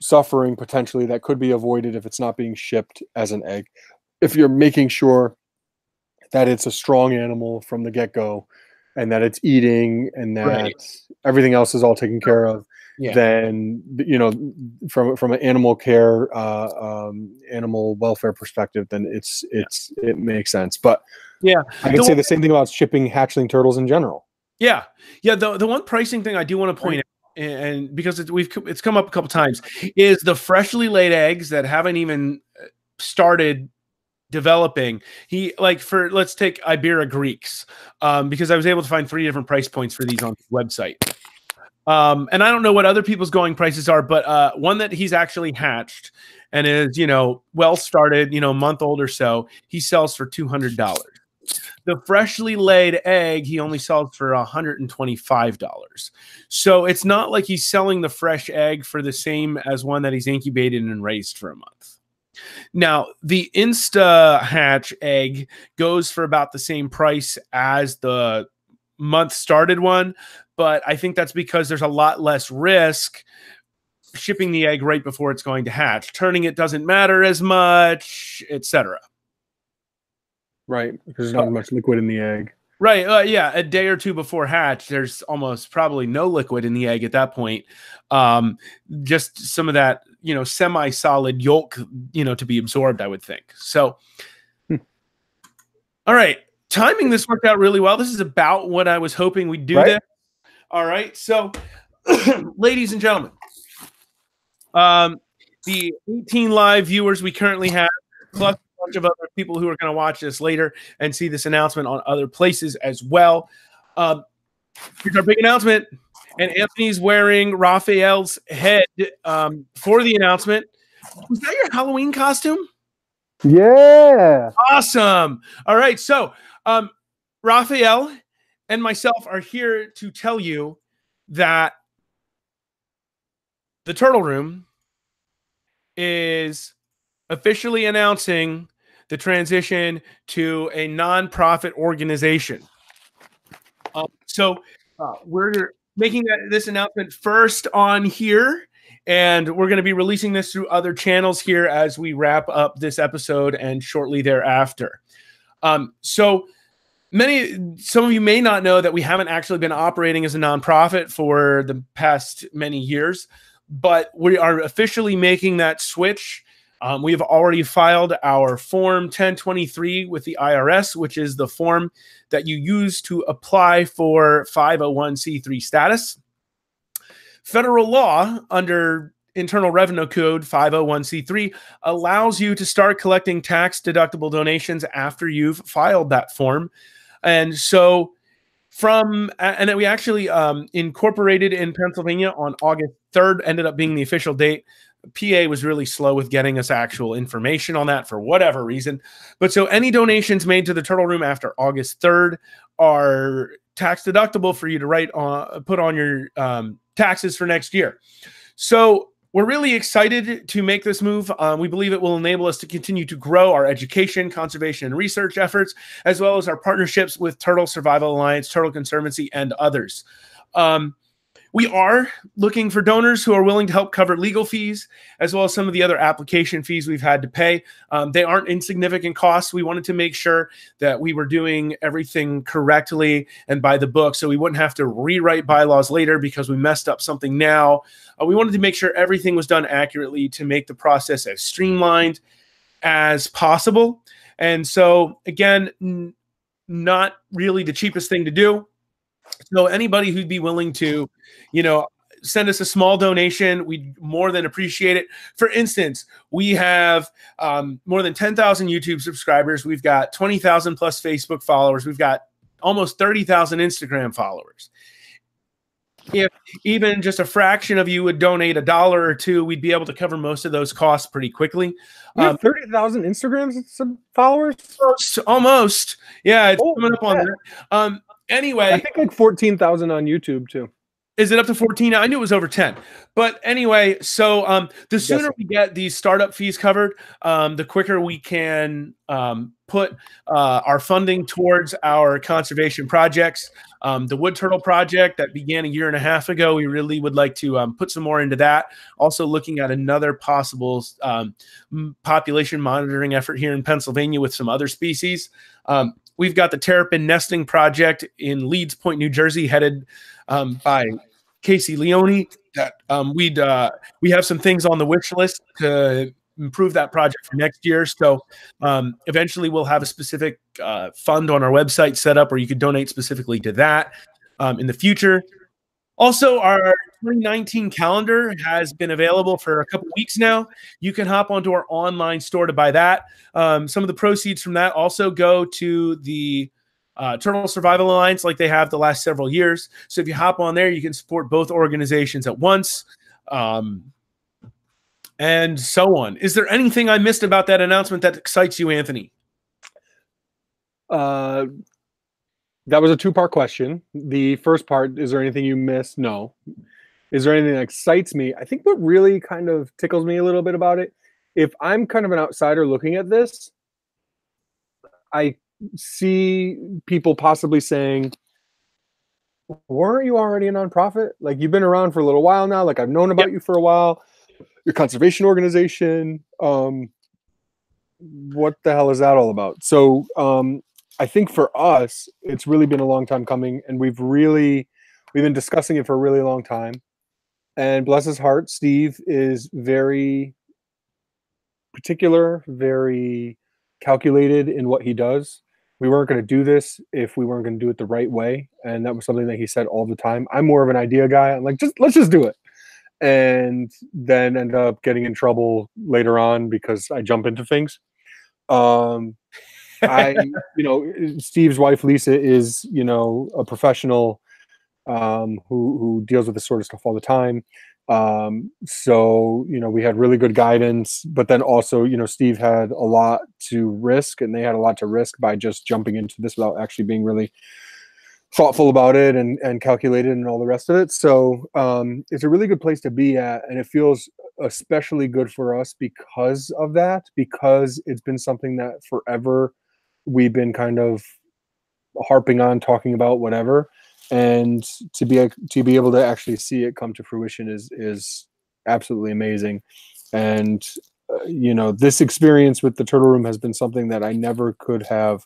suffering potentially that could be avoided if it's not being shipped as an egg. If you're making sure that it's a strong animal from the get-go, and that it's eating and that Right. everything else is all taken care of, Yeah. then, you know, from an animal care, animal welfare perspective, then it makes sense. But Yeah. I can say the same thing about shipping hatchling turtles in general. Yeah. Yeah. The one pricing thing I do want to point out, and because it's come up a couple times, is the freshly laid eggs that haven't even started developing. Let's take Ibera Greeks, because I was able to find 3 different price points for these on the website. And I don't know what other people's going prices are, but one that he's actually hatched and is, well started, a month old or so, he sells for $200. The freshly laid egg, he only sells for $125. So it's not like he's selling the fresh egg for the same as one that he's incubated and raised for a month. Now, the Insta Hatch egg goes for about the same price as the month started one, but I think that's because there's a lot less risk shipping the egg right before it's going to hatch. Turning it doesn't matter as much, etc. Right, because there's not much liquid in the egg. Right. Yeah. A day or two before hatch, there's almost probably no liquid in the egg at that point. Just some of that, semi-solid yolk, to be absorbed, I would think. So, all right. Timing this worked out really well. This is about what I was hoping we'd do this. All right. So, ladies and gentlemen, the 18 live viewers we currently have, plus a bunch of other people who are going to watch this later and see this announcement on other places as well. Here's our big announcement. And Anthony's wearing Raphael's head for the announcement. Was that your Halloween costume? Yeah. Awesome. All right. So Raphael and myself are here to tell you that the Turtle Room is officially announcing the transition to a nonprofit organization. So we're making this announcement first on here, and we're going to be releasing this through other channels here as we wrap up this episode and shortly thereafter. So some of you may not know that we haven't actually been operating as a nonprofit for the past many years, but we are officially making that switch. We have already filed our Form 1023 with the IRS, which is the form that you use to apply for 501c3 status. Federal law under Internal Revenue Code 501c3 allows you to start collecting tax-deductible donations after you've filed that form. And so and then we actually incorporated in Pennsylvania on August 3rd, ended up being the official date. PA was really slow with getting us actual information on that for whatever reason. But so any donations made to the Turtle Room after August 3rd are tax deductible for you to put on your taxes for next year. So we're really excited to make this move. We believe it will enable us to continue to grow our education, conservation, and research efforts, as well as our partnerships with Turtle Survival Alliance, Turtle Conservancy, and others. We are looking for donors who are willing to help cover legal fees, as well as some of the other application fees we've had to pay. They aren't insignificant costs. We wanted to make sure that we were doing everything correctly and by the book, so we wouldn't have to rewrite bylaws later because we messed up something now. We wanted to make sure everything was done accurately to make the process as streamlined as possible. And so, again, not really the cheapest thing to do. So anybody who'd be willing to, send us a small donation, we'd more than appreciate it. For instance, we have more than 10,000 YouTube subscribers. We've got 20,000 plus Facebook followers. We've got almost 30,000 Instagram followers. If even just a fraction of you would donate $1 or $2, we'd be able to cover most of those costs pretty quickly. 30,000 Instagram followers? Almost. Yeah, it's coming up on that. Anyway, I think like 14,000 on YouTube too. Is it up to 14? I knew it was over 10. But anyway, so the sooner we get these startup fees covered, the quicker we can put our funding towards our conservation projects. The Wood Turtle Project that began a year and a half ago, we really would like to put some more into that. Also looking at another possible population monitoring effort here in Pennsylvania with some other species. we've got the Terrapin Nesting Project in Leeds Point, New Jersey, headed by Casey Leone. That we have some things on the wish list to improve that project for next year. So eventually we'll have a specific fund on our website set up where you could donate specifically to that in the future. Also, our 2019 calendar has been available for a couple weeks now. You can hop onto our online store to buy that. Some of the proceeds from that also go to the Turtle Survival Alliance like they have the last several years. So if you hop on there, you can support both organizations at once. And so on. Is there anything I missed about that announcement that excites you, Anthony? That was a two-part question. The first part, is there anything you missed? No. Is there anything that excites me? I think what really kind of tickles me a little bit about it, if I'm kind of an outsider looking at this, I see people possibly saying, weren't you already a nonprofit? Like, you've been around for a little while now. Like, I've known about you for a while. Your conservation organization. What the hell is that all about? So I think for us, it's really been a long time coming, and we've been discussing it for a really long time. And bless his heart, Steve is very particular, very calculated in what he does. We weren't going to do this if we weren't going to do it the right way. And that was something that he said all the time. I'm more of an idea guy. I'm like, let's just do it. And then end up getting in trouble later on because I jump into things. Steve's wife, Lisa, is, a professional who deals with this sort of stuff all the time. So, we had really good guidance, but then also, Steve had a lot to risk, and they had a lot to risk by just jumping into this without actually being really thoughtful about it and calculated and all the rest of it. So it's a really good place to be at, and it feels especially good for us because of that, because it's been something that forever we've been kind of harping on, talking about, whatever. And to be able to actually see it come to fruition is absolutely amazing. And this experience with the Turtle Room has been something that I never could have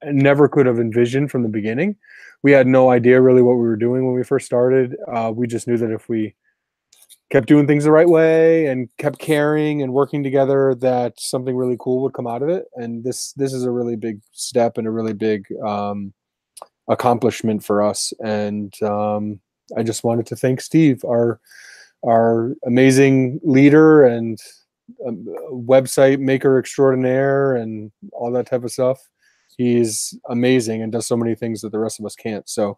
envisioned from the beginning. We had no idea really what we were doing when we first started. We just knew that if we kept doing things the right way and kept caring and working together, that something really cool would come out of it. And this is a really big step and a really big accomplishment for us. And I just wanted to thank Steve, our amazing leader and website maker extraordinaire and all that type of stuff. He's amazing and does so many things that the rest of us can't. So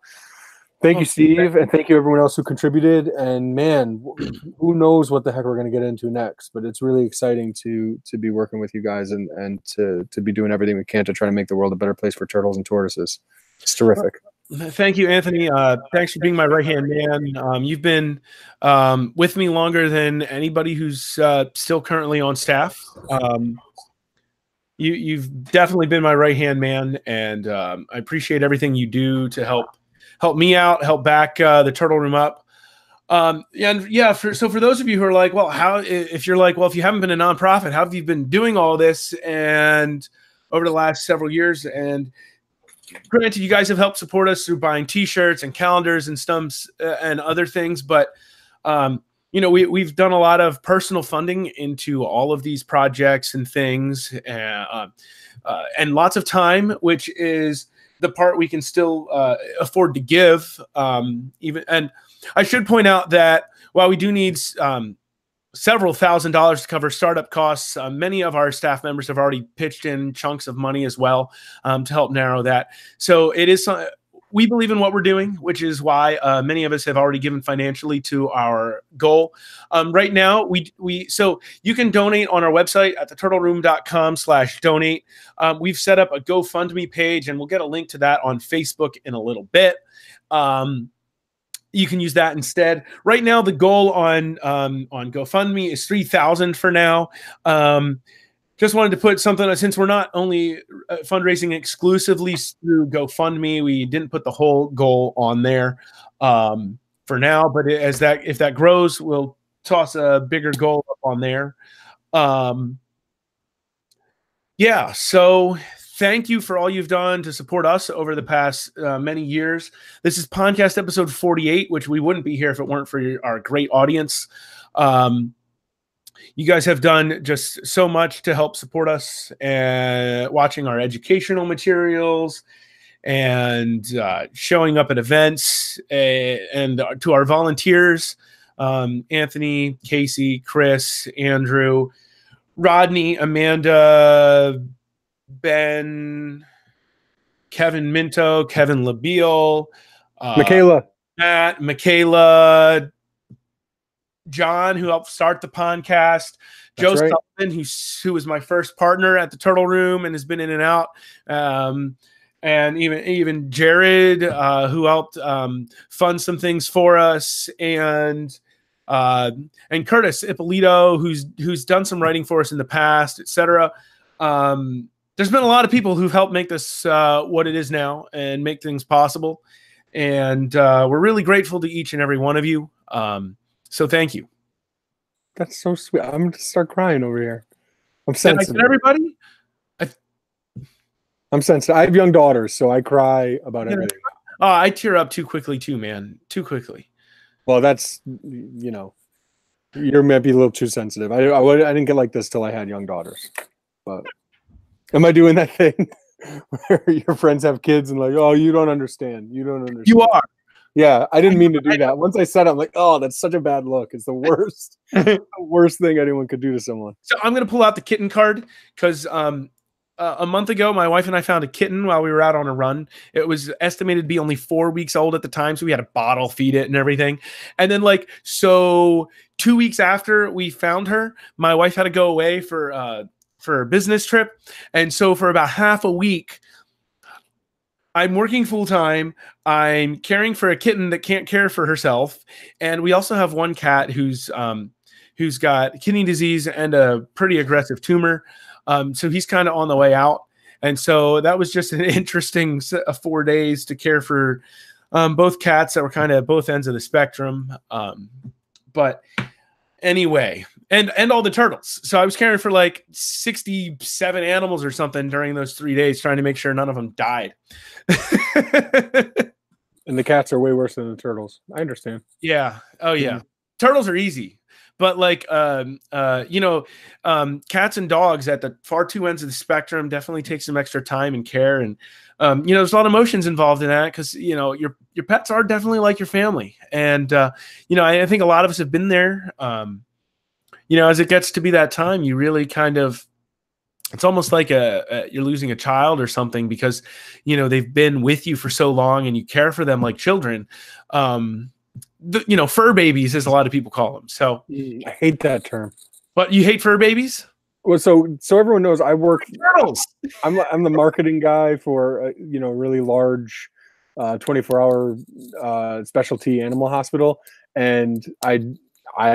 thank you, Steve, and thank you everyone else who contributed. And man, who knows what the heck we're going to get into next, but it's really exciting to be working with you guys and to be doing everything we can to try to make the world a better place for turtles and tortoises. It's terrific. Thank you, Anthony. Thanks for being my right-hand man. You've been with me longer than anybody who's still currently on staff. You've definitely been my right-hand man, and I appreciate everything you do to help me out, help back the Turtle Room up. So for those of you who are like, well, if you haven't been a nonprofit, how have you been doing all this and over the last several years? And granted, you guys have helped support us through buying T-shirts and calendars and stumps and other things, but we've done a lot of personal funding into all of these projects and things, and lots of time, which is the part we can still afford to give. And I should point out that while we do need several $1,000s to cover startup costs, many of our staff members have already pitched in chunks of money as well to help narrow that. So it is. We believe in what we're doing, which is why many of us have already given financially to our goal. Right now, so you can donate on our website at theturtleroom.com/donate. We've set up a GoFundMe page, and we'll get a link to that on Facebook in a little bit. You can use that instead. Right now, the goal on GoFundMe is $3,000 for now. Just wanted to put something, since we're not only fundraising exclusively through GoFundMe, we didn't put the whole goal on there for now. But if that grows, we'll toss a bigger goal up on there. Yeah. So thank you for all you've done to support us over the past many years. This is Pondcast episode 48, which we wouldn't be here if it weren't for our great audience. You guys have done just so much to help support us and watching our educational materials and showing up at events and to our volunteers, Anthony, Casey, Chris, Andrew, Rodney, Amanda, Ben, Kevin Minto, Kevin Labille, Michaela, Matt, Michaela, John, who helped start the podcast, Joe right. Sullivan, who was my first partner at the Turtle Room and has been in and out, and even Jared, who helped fund some things for us, and Curtis Ippolito, who's done some writing for us in the past, etc. There's been a lot of people who've helped make this what it is now and make things possible, and we're really grateful to each and every one of you. So thank you. That's so sweet. I'm going to start crying over here. I'm sensitive. Did I get everybody? I'm sensitive. I have young daughters, so I cry about everything. Oh, I tear up too quickly too, man. Too quickly. Well, that's, you might be a little too sensitive. I didn't get like this till I had young daughters. But am I doing that thing where your friends have kids and like, oh, you don't understand. You don't understand. You are. Yeah, I didn't mean to do that. Once I said it, I'm like, oh, that's such a bad look. It's the worst, the worst thing anyone could do to someone. So I'm going to pull out the kitten card because a month ago, my wife and I found a kitten while we were out on a run. It was estimated to be only 4 weeks old at the time, so we had to bottle feed it and everything. And then, 2 weeks after we found her, my wife had to go away for a business trip. And so for about half a week, I'm working full time. I'm caring for a kitten that can't care for herself, and we also have one cat who's got kidney disease and a pretty aggressive tumor. So he's kind of on the way out, and so that was just an interesting 4 days to care for both cats that were kind of at both ends of the spectrum. But anyway, and all the turtles. So I was caring for 67 animals or something during those 3 days, trying to make sure none of them died. And the cats are way worse than the turtles. I understand. Yeah. Oh yeah. Turtles are easy, but cats and dogs at the far two ends of the spectrum definitely take some extra time and care. And, there's a lot of emotions involved in that because, your pets are definitely like your family. And, I think a lot of us have been there. As it gets to be that time, you really kind of, it's almost like you're losing a child or something because, they've been with you for so long and you care for them like children. Fur babies, as a lot of people call them. So I hate that term. But you hate fur babies? Well, so everyone knows I work. Turtles. I'm the marketing guy for a really large 24-hour specialty animal hospital, and I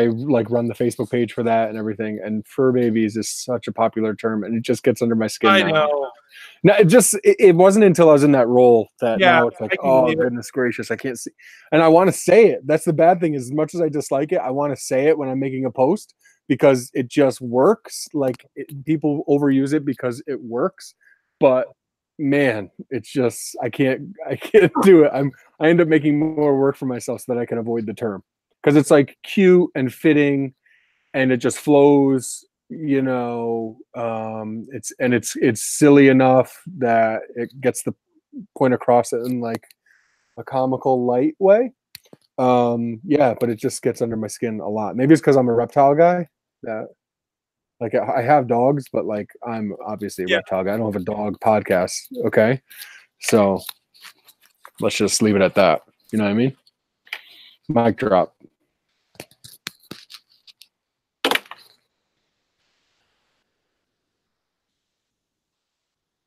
run the Facebook page for that and everything. And fur babies is such a popular term, and it just gets under my skin. I know. No, it wasn't until I was in that role that now it's like, oh goodness gracious, I can't see. And I want to say it. That's the bad thing. As much as I dislike it, I want to say it when I'm making a post because it just works. People overuse it because it works, but man, it's just I can't do it. I end up making more work for myself so that I can avoid the term because it's cute and fitting, and it just flows. It's silly enough that it gets the point across in a comical light way. But it just gets under my skin a lot. Maybe it's because I'm a reptile guy that I have dogs, but I'm obviously a reptile guy. I don't have a dog podcast. Okay. So let's just leave it at that. You know what I mean? Mic drop.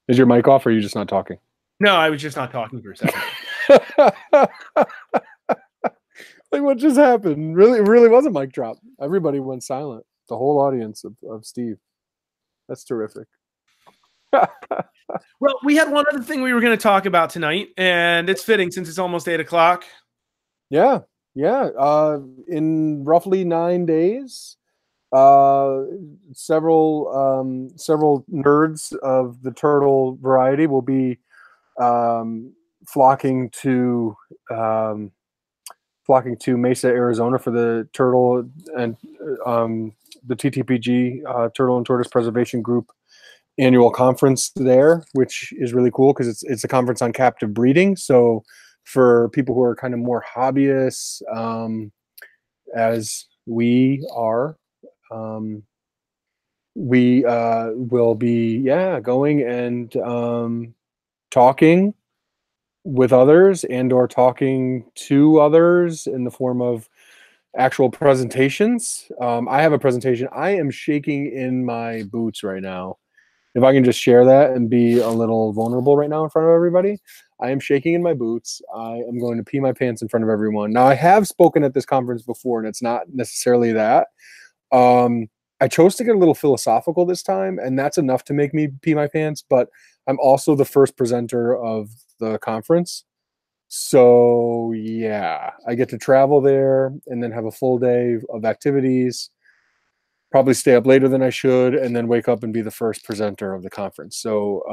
Is your mic off or are you just not talking? No, I was just not talking for a second. What just happened? Really, it really was a mic drop. Everybody went silent. The whole audience of Steve. That's terrific. Well, we had one other thing we were going to talk about tonight, and it's fitting since it's almost 8 o'clock. Yeah. In roughly 9 days, Several nerds of the turtle variety will be flocking to Mesa, Arizona for the turtle and the TTPG Turtle and Tortoise Preservation Group annual conference there, which is really cool because it's a conference on captive breeding. So for people who are kind of more hobbyists, as we are, we will be going and talking with others and or talking to others in the form of actual presentations. I have a presentation. I am shaking in my boots right now. If I can just share that and be a little vulnerable right now in front of everybody, I am shaking in my boots. I am going to pee my pants in front of everyone. Now, I have spoken at this conference before, and it's not necessarily that. I chose to get a little philosophical this time, and that's enough to make me pee my pants, but I'm also the first presenter of the conference. So, yeah, I get to travel there and then have a full day of activities. Probably stay up later than I should, and then wake up and be the first presenter of the conference. So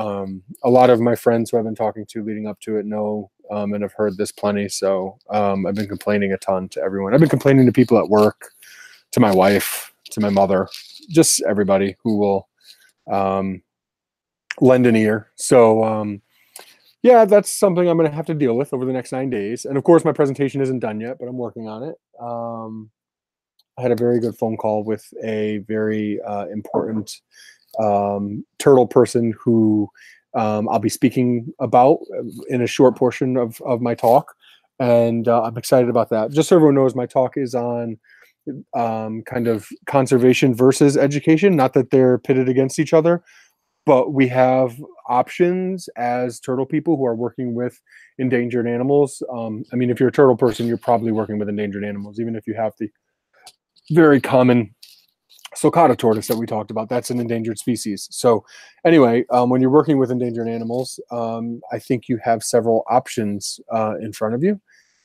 a lot of my friends who I've been talking to leading up to it know and have heard this plenty. So I've been complaining a ton to everyone. I've been complaining to people at work, to my wife, to my mother, just everybody who will lend an ear. So yeah, that's something I'm going to have to deal with over the next 9 days. And of course, my presentation isn't done yet, but I'm working on it. I had a very good phone call with a very important turtle person who I'll be speaking about in a short portion of my talk. And I'm excited about that. Just so everyone knows, my talk is on kind of conservation versus education. Not that they're pitted against each other, but we have options as turtle people who are working with endangered animals. I mean, if you're a turtle person, you're probably working with endangered animals, even if you have the very common sulcata tortoise that we talked about. That's an endangered species. So anyway, when you're working with endangered animals, I think you have several options in front of you.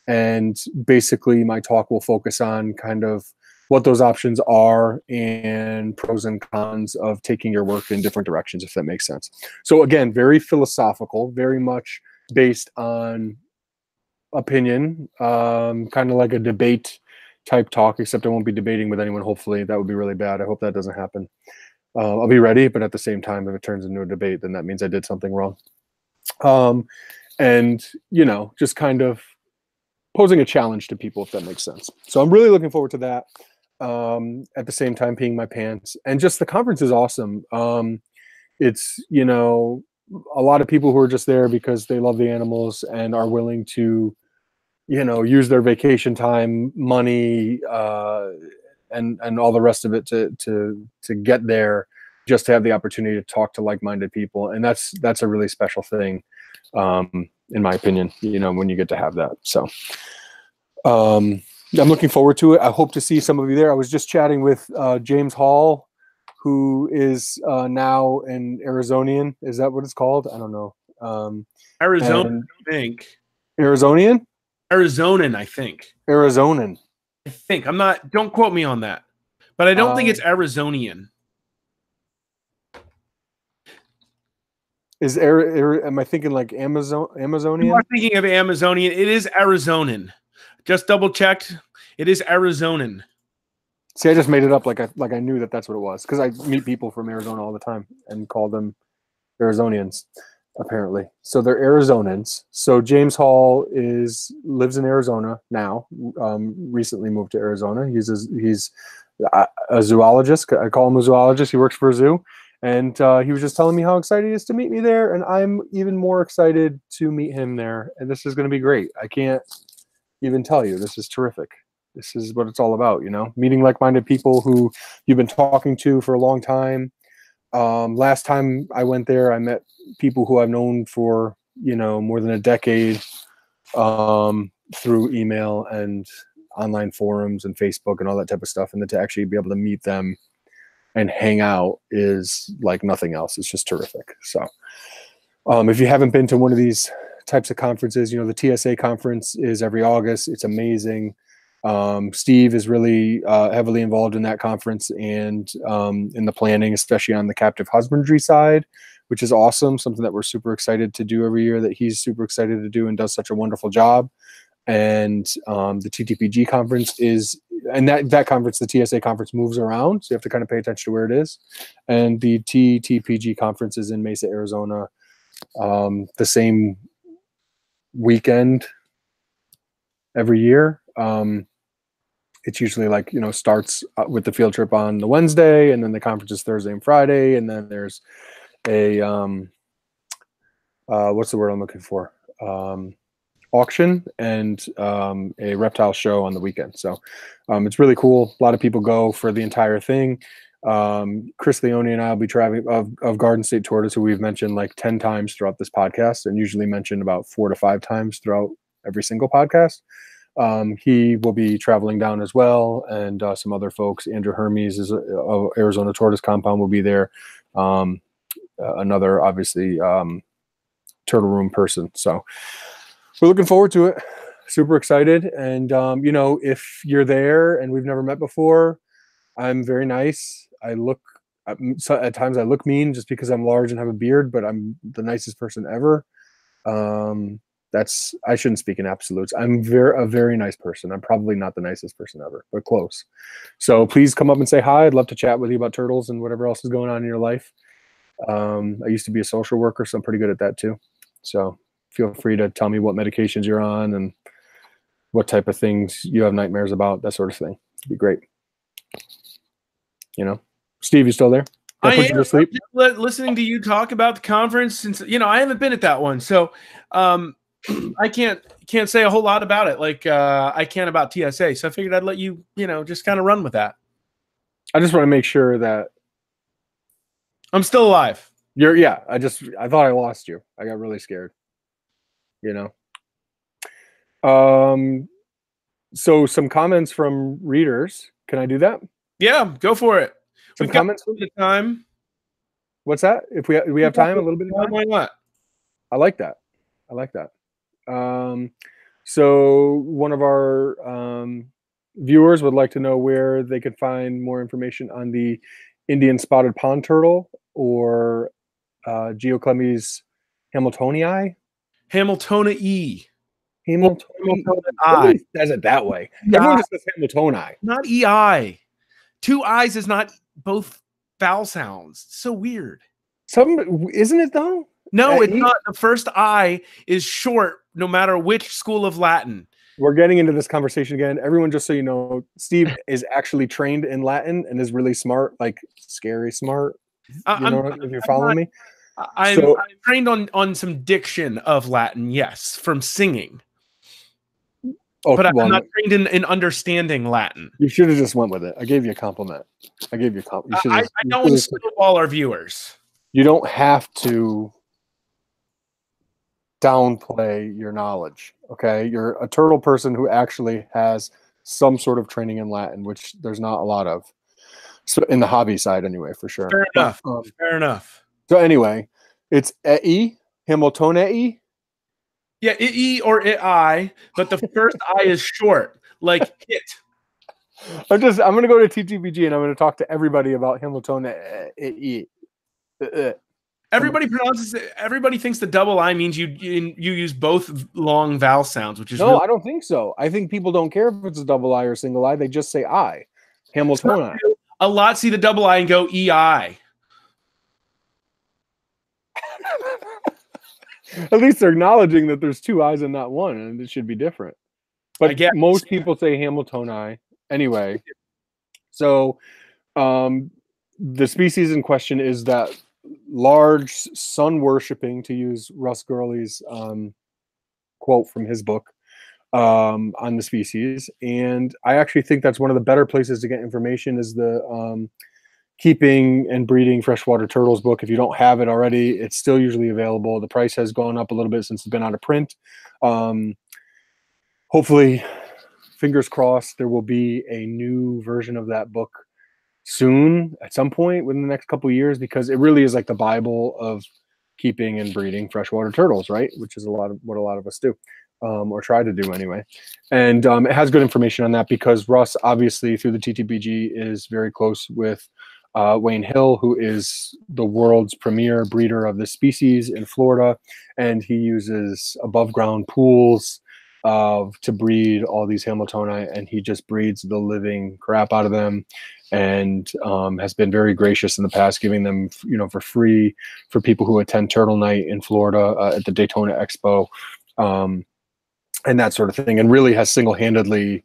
And basically my talk will focus on kind of what those options are and pros and cons of taking your work in different directions, if that makes sense. So again, very philosophical, very much based on opinion, kind of like a debate type talk, except I won't be debating with anyone. Hopefully that would be really bad. I hope that doesn't happen. I'll be ready, but at the same time, if it turns into a debate, then that means I did something wrong. And, you know, just kind of posing a challenge to people, if that makes sense. So I'm really looking forward to that. At the same time, peeing my pants. And just the conference is awesome. It's, you know, a lot of people who are just there because they love the animals and are willing to, you know, use their vacation time, money, and all the rest of it to get there, just to have the opportunity to talk to like-minded people. And that's a really special thing, in my opinion, you know, when you get to have that. So I'm looking forward to it. I hope to see some of you there. I was just chatting with James Hall, who is now an Arizonian. Is that what it's called? I don't know. Arizona, I think. Arizonian? Arizonan, I think. Arizonan. I think. I'm not, don't quote me on that. But I don't think it's Arizonian. Is am I thinking like Amazonian? You are thinking of Amazonian. It is Arizonan. Just double checked. It is Arizonan. See, I just made it up like I knew that's what it was, because I meet people from Arizona all the time and call them Arizonians, apparently. So they're Arizonans. So James Hall lives in Arizona now. Recently moved to Arizona. He's a zoologist. I call him a zoologist. He works for a zoo. And he was just telling me how excited he is to meet me there. And I'm even more excited to meet him there. And this is going to be great. I can't even tell you. This is terrific. This is what it's all about, you know, meeting like-minded people who you've been talking to for a long time. Last time I went there, I met people who I've known for, you know, more than a decade, through email and online forums and Facebook and all that type of stuff. And then to actually be able to meet them and hang out is like nothing else. It's just terrific. So if you haven't been to one of these types of conferences, you know, the TSA conference is every August. It's amazing. Steve is really heavily involved in that conference and in the planning, especially on the captive husbandry side, which is awesome. Something that we're super excited to do every year, that he's super excited to do and does such a wonderful job. And the TTPG conference is, and that conference, the TSA conference, moves around, so you have to kind of pay attention to where it is. And the TTPG conference is in Mesa, Arizona, the same weekend every year. It's usually like, starts with the field trip on the Wednesday, and then the conference is Thursday and Friday, and then there's a what's the word I'm looking for? Auction and a reptile show on the weekend. So it's really cool. A lot of people go for the entire thing. Chris Leone and I will be traveling of Garden State Tortoise, who we've mentioned like 10 times throughout this podcast, and usually mentioned about 4 to 5 times throughout every single podcast. He will be traveling down as well, and some other folks. Andrew Hermes is Arizona Tortoise Compound will be there. Another, obviously, Turtle Room person. So we're looking forward to it. Super excited. And, if you're there and we've never met before, I'm very nice. At times I look mean just because I'm large and have a beard, but I'm the nicest person ever. I shouldn't speak in absolutes. I'm a very nice person. I'm probably not the nicest person ever, but close. So please come up and say hi. I'd love to chat with you about turtles and whatever else is going on in your life. I used to be a social worker, so I'm pretty good at that too. So feel free to tell me what medications you're on and what type of things you have nightmares about, that sort of thing. It'd be great. Steve, you still there? I am. To sleep? Listening to you talk about the conference, since I haven't been at that one, so I can't say a whole lot about it like I can about TSA. So I figured I'd let you, just kind of run with that. I just want to make sure that I'm still alive. I thought I lost you. I got really scared. So some comments from readers. Can I do that? Yeah, go for it. Some comments at the time. What's that? If we have time, a little bit of time? Why not? I like that. So one of our viewers would like to know where they could find more information on the Indian spotted pond turtle or Geoclemys hamiltonii. Hamiltonii. Nobody says it that way. Everyone just says Hamiltonii. Not EI. 2 I's is not both vowel sounds. It's so weird. Isn't it though? No, it's not. The first I is short, no matter which school of Latin. We're getting into this conversation again. Everyone, just so you know, Steve is actually trained in Latin and is really smart, like scary smart. If you're following me. I'm trained on some diction of Latin, yes, from singing. But I'm not trained in understanding Latin. You should have just went with it. I gave you a compliment. I don't want to snowball our viewers. You don't have to downplay your knowledge, okay? You're a turtle person who actually has some sort of training in Latin, which there's not a lot of. So in the hobby side anyway, for sure. Fair enough. So anyway, it's E, Hamiltonii. Yeah, I or I, but the first I is short, like hit. I'm gonna go to TTPG and I'm gonna talk to everybody about Hamiltonii. Everybody thinks the double I means you use both long vowel sounds, which is no, I don't think so. I think people don't care if it's a double I or a single I. They just say I. Hamiltonii. A lot see the double I and go EI. At least they're acknowledging that there's 2 I's and not one, and it should be different. But most people say Hamiltonii anyway. So the species in question is that large sun worshipping, to use Russ Gurley's quote from his book on the species. And I actually think that's one of the better places to get information is the Keeping and Breeding Freshwater Turtles book. If you don't have it already, it's still usually available. The price has gone up a little bit since it's been out of print. Hopefully, fingers crossed, there will be a new version of that book soon at some point within the next couple of years, because it really is like the Bible of keeping and breeding freshwater turtles, right? Which is what a lot of us do. or try to do anyway. And it has good information on that because Russ, obviously, through the TTBG, is very close with Wayne Hill, who is the world's premier breeder of this species in Florida. And he uses above ground pools to breed all these Hamiltoni, and he just breeds the living crap out of them, and has been very gracious in the past, giving them, for free for people who attend Turtle Night in Florida at the Daytona Expo, and that sort of thing, and really has single-handedly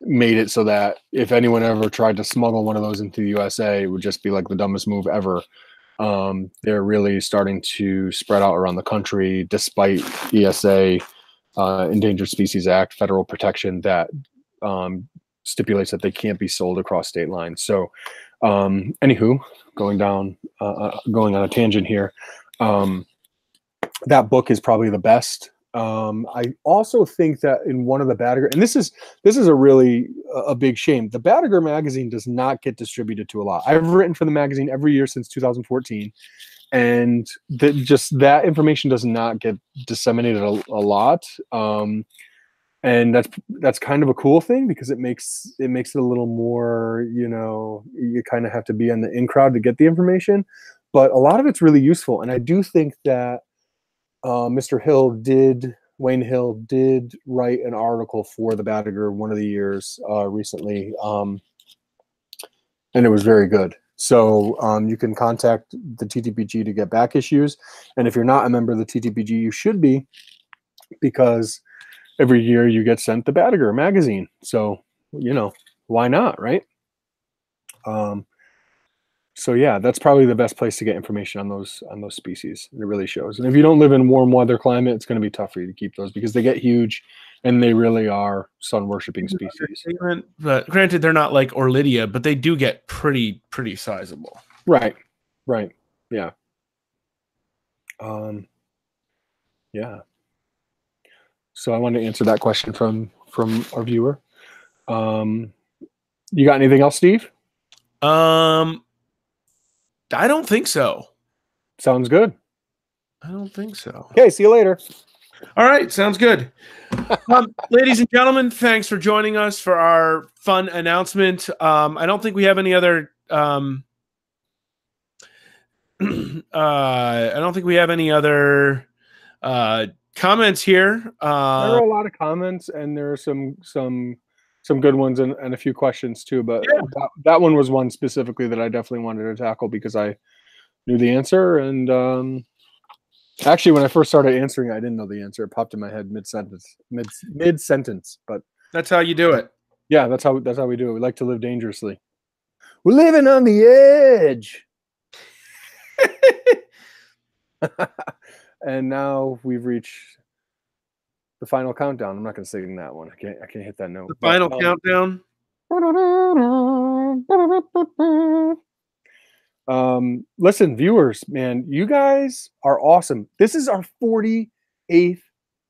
made it so that if anyone ever tried to smuggle one of those into the USA, it would just be like the dumbest move ever. They're really starting to spread out around the country, despite ESA, Endangered Species Act, federal protection that stipulates that they can't be sold across state lines. So, anywho, going on a tangent here, that book is probably the best. I also think that in one of the Badager, and this is a really a big shame. The Badager magazine does not get distributed to a lot. I've written for the magazine every year since 2014, and that information does not get disseminated a lot. And that's kind of a cool thing because it makes it a little more, you kind of have to be in the in crowd to get the information, but a lot of it's really useful. And I do think that Wayne Hill did write an article for the Badager one of the years recently, and it was very good. So you can contact the TTPG to get back issues, and if you're not a member of the TTPG, you should be, because every year you get sent the Badager magazine. So why not, right? So yeah, that's probably the best place to get information on those species. It really shows. And if you don't live in warm weather climate, it's going to be tough for you to keep those because they get huge, and they really are sun worshipping species. But granted, they're not like Orlidia, but they do get pretty sizable. Right. Yeah. Yeah. So I wanted to answer that question from our viewer. You got anything else, Steve? I don't think so. Sounds good. I don't think so. Okay, see you later. All right, sounds good. Ladies and gentlemen, thanks for joining us for our fun announcement. I don't think we have any other I don't think we have any other comments here. There are a lot of comments, and there are some good ones and a few questions too, but yeah, that one was one specifically that I definitely wanted to tackle because I knew the answer. And actually, when I first started answering, I didn't know the answer. It popped in my head mid sentence, but that's how you do it. Yeah, that's how we do it. We like to live dangerously. We're living on the edge. And now we've reached the final countdown. I'm not going to sing that one. I can't hit that note. The final countdown. Listen, viewers, man, you guys are awesome. This is our 48th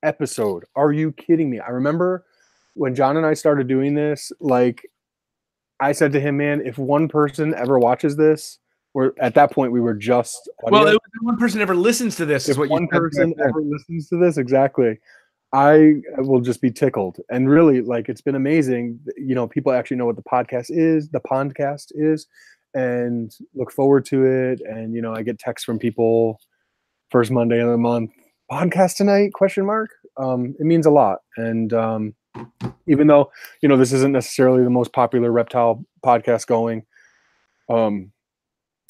episode. Are you kidding me? I remember when John and I started doing this, like I said to him, man, if one person ever watches this, or at that point we were just audio. Well, if one person ever listens to this, is what one person ever listens to this, exactly. I will just be tickled. And really, like, it's been amazing. People actually know what the Pondcast is, and look forward to it. And, I get texts from people first Monday of the month, Pondcast tonight, ? It means a lot. And even though, this isn't necessarily the most popular reptile podcast going,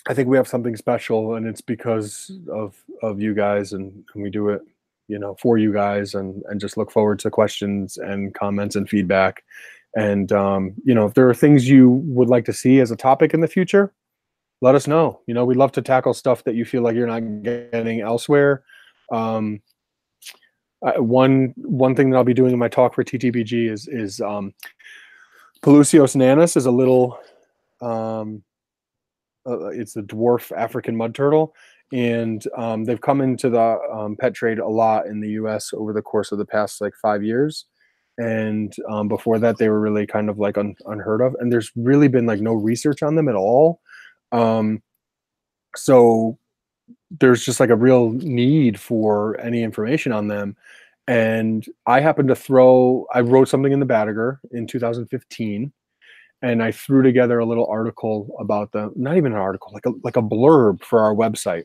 I think we have something special, and it's because of you guys, and we do it, for you guys, and just look forward to questions and comments and feedback. And, if there are things you would like to see as a topic in the future, let us know. We'd love to tackle stuff that you feel like you're not getting elsewhere. One thing that I'll be doing in my talk for TTBG is Pelusios nanus is a little, it's a dwarf African mud turtle. And they've come into the pet trade a lot in the US over the course of the past 5 years. And before that, they were really kind of unheard of. And there's really been no research on them at all. So there's just a real need for any information on them. And I happened to I wrote something in the Badager in 2015, and I threw together a little article about them, not even an article, like a blurb for our website.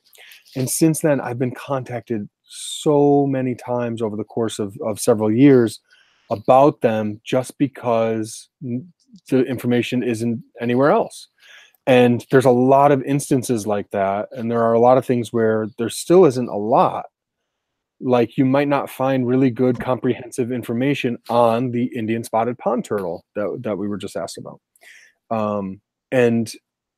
And since then, I've been contacted so many times over the course of several years about them, just because the information isn't anywhere else. And there's a lot of instances like that. And there are a lot of things where there still isn't a lot. Like, you might not find really good comprehensive information on the Indian spotted pond turtle that we were just asked about. And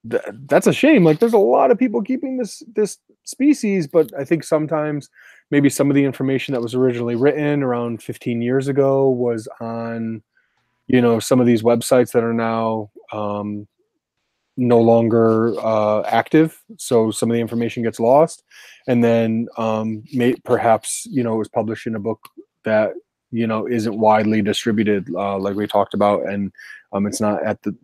that's a shame. Like, there's a lot of people keeping this species, but I think sometimes maybe some of the information that was originally written around 15 years ago was on, some of these websites that are now no longer active, so some of the information gets lost. And then perhaps it was published in a book that isn't widely distributed, like we talked about, and it's not at the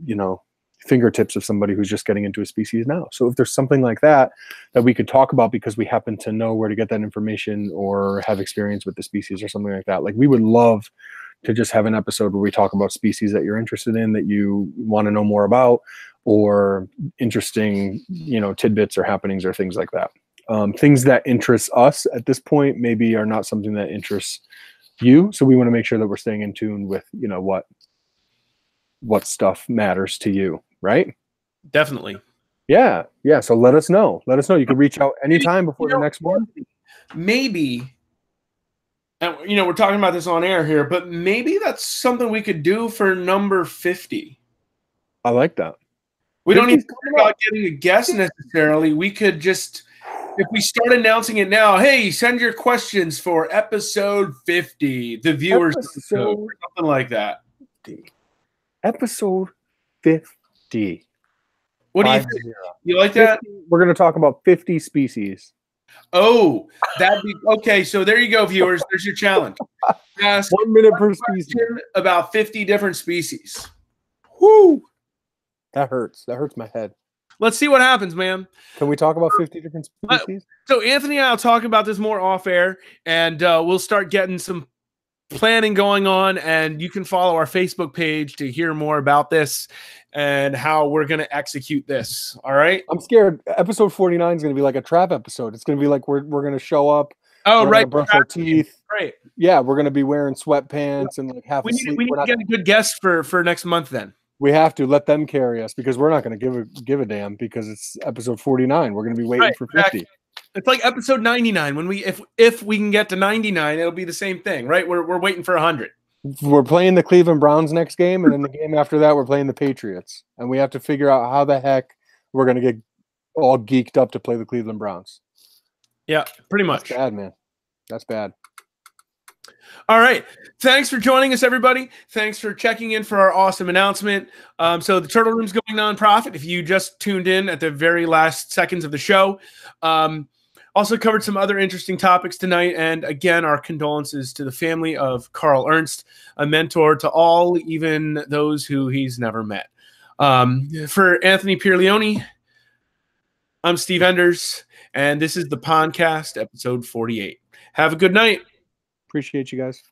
fingertips of somebody who's just getting into a species now. So if there's something like that we could talk about because we happen to know where to get that information or have experience with the species or something like that, like, we would love to just have an episode where we talk about species that you're interested in, that you want to know more about, or interesting, tidbits or happenings or things like that. Things that interest us at this point maybe are not something that interests you. So we want to make sure that we're staying in tune with, what stuff matters to you, right? Definitely. Yeah. So let us know. You can reach out anytime before the next one. Maybe, and we're talking about this on air here, but maybe that's something we could do for number 50. I like that. We don't need to talk about getting a guest necessarily. We could just, if we start announcing it now, hey, send your questions for episode 50, the viewers episode, or something like that. Episode 50. What do you think? You like that? We're going to talk about 50 species. Oh, that'd be okay. So there you go, viewers. There's your challenge. Ask 1 minute per species about 50 different species. Woo! That hurts. That hurts my head. Let's see what happens, man. Can we talk about 50 different species? So Anthony and I will talk about this more off air, and we'll start getting some planning going on, and you can follow our Facebook page to hear more about this and how we're going to execute this. All right. I'm scared. Episode 49 is going to be like a trap episode. It's going to be like we're going to show up. Oh, right. Brush our teeth. Right. Yeah, we're going to be wearing sweatpants and like half asleep. We need to get a good guest for next month then. We have to let them carry us because we're not going to give a damn because it's episode 49. We're going to be waiting for 50. Exactly. It's like episode 99. When if we can get to 99, it'll be the same thing, right? We're waiting for 100. We're playing the Cleveland Browns next game, and then the game after that, we're playing the Patriots, and we have to figure out how the heck we're going to get all geeked up to play the Cleveland Browns. Yeah, pretty much. That's bad, man. That's bad. All right. Thanks for joining us, everybody. Thanks for checking in for our awesome announcement. So the Turtle Room's going nonprofit. If you just tuned in at the very last seconds of the show, also covered some other interesting topics tonight. And again, our condolences to the family of Carl Ernst, a mentor to all, even those who he's never met. For Anthony Pierleone, I'm Steve Enders, and this is the Pondcast, episode 48. Have a good night. Appreciate you guys.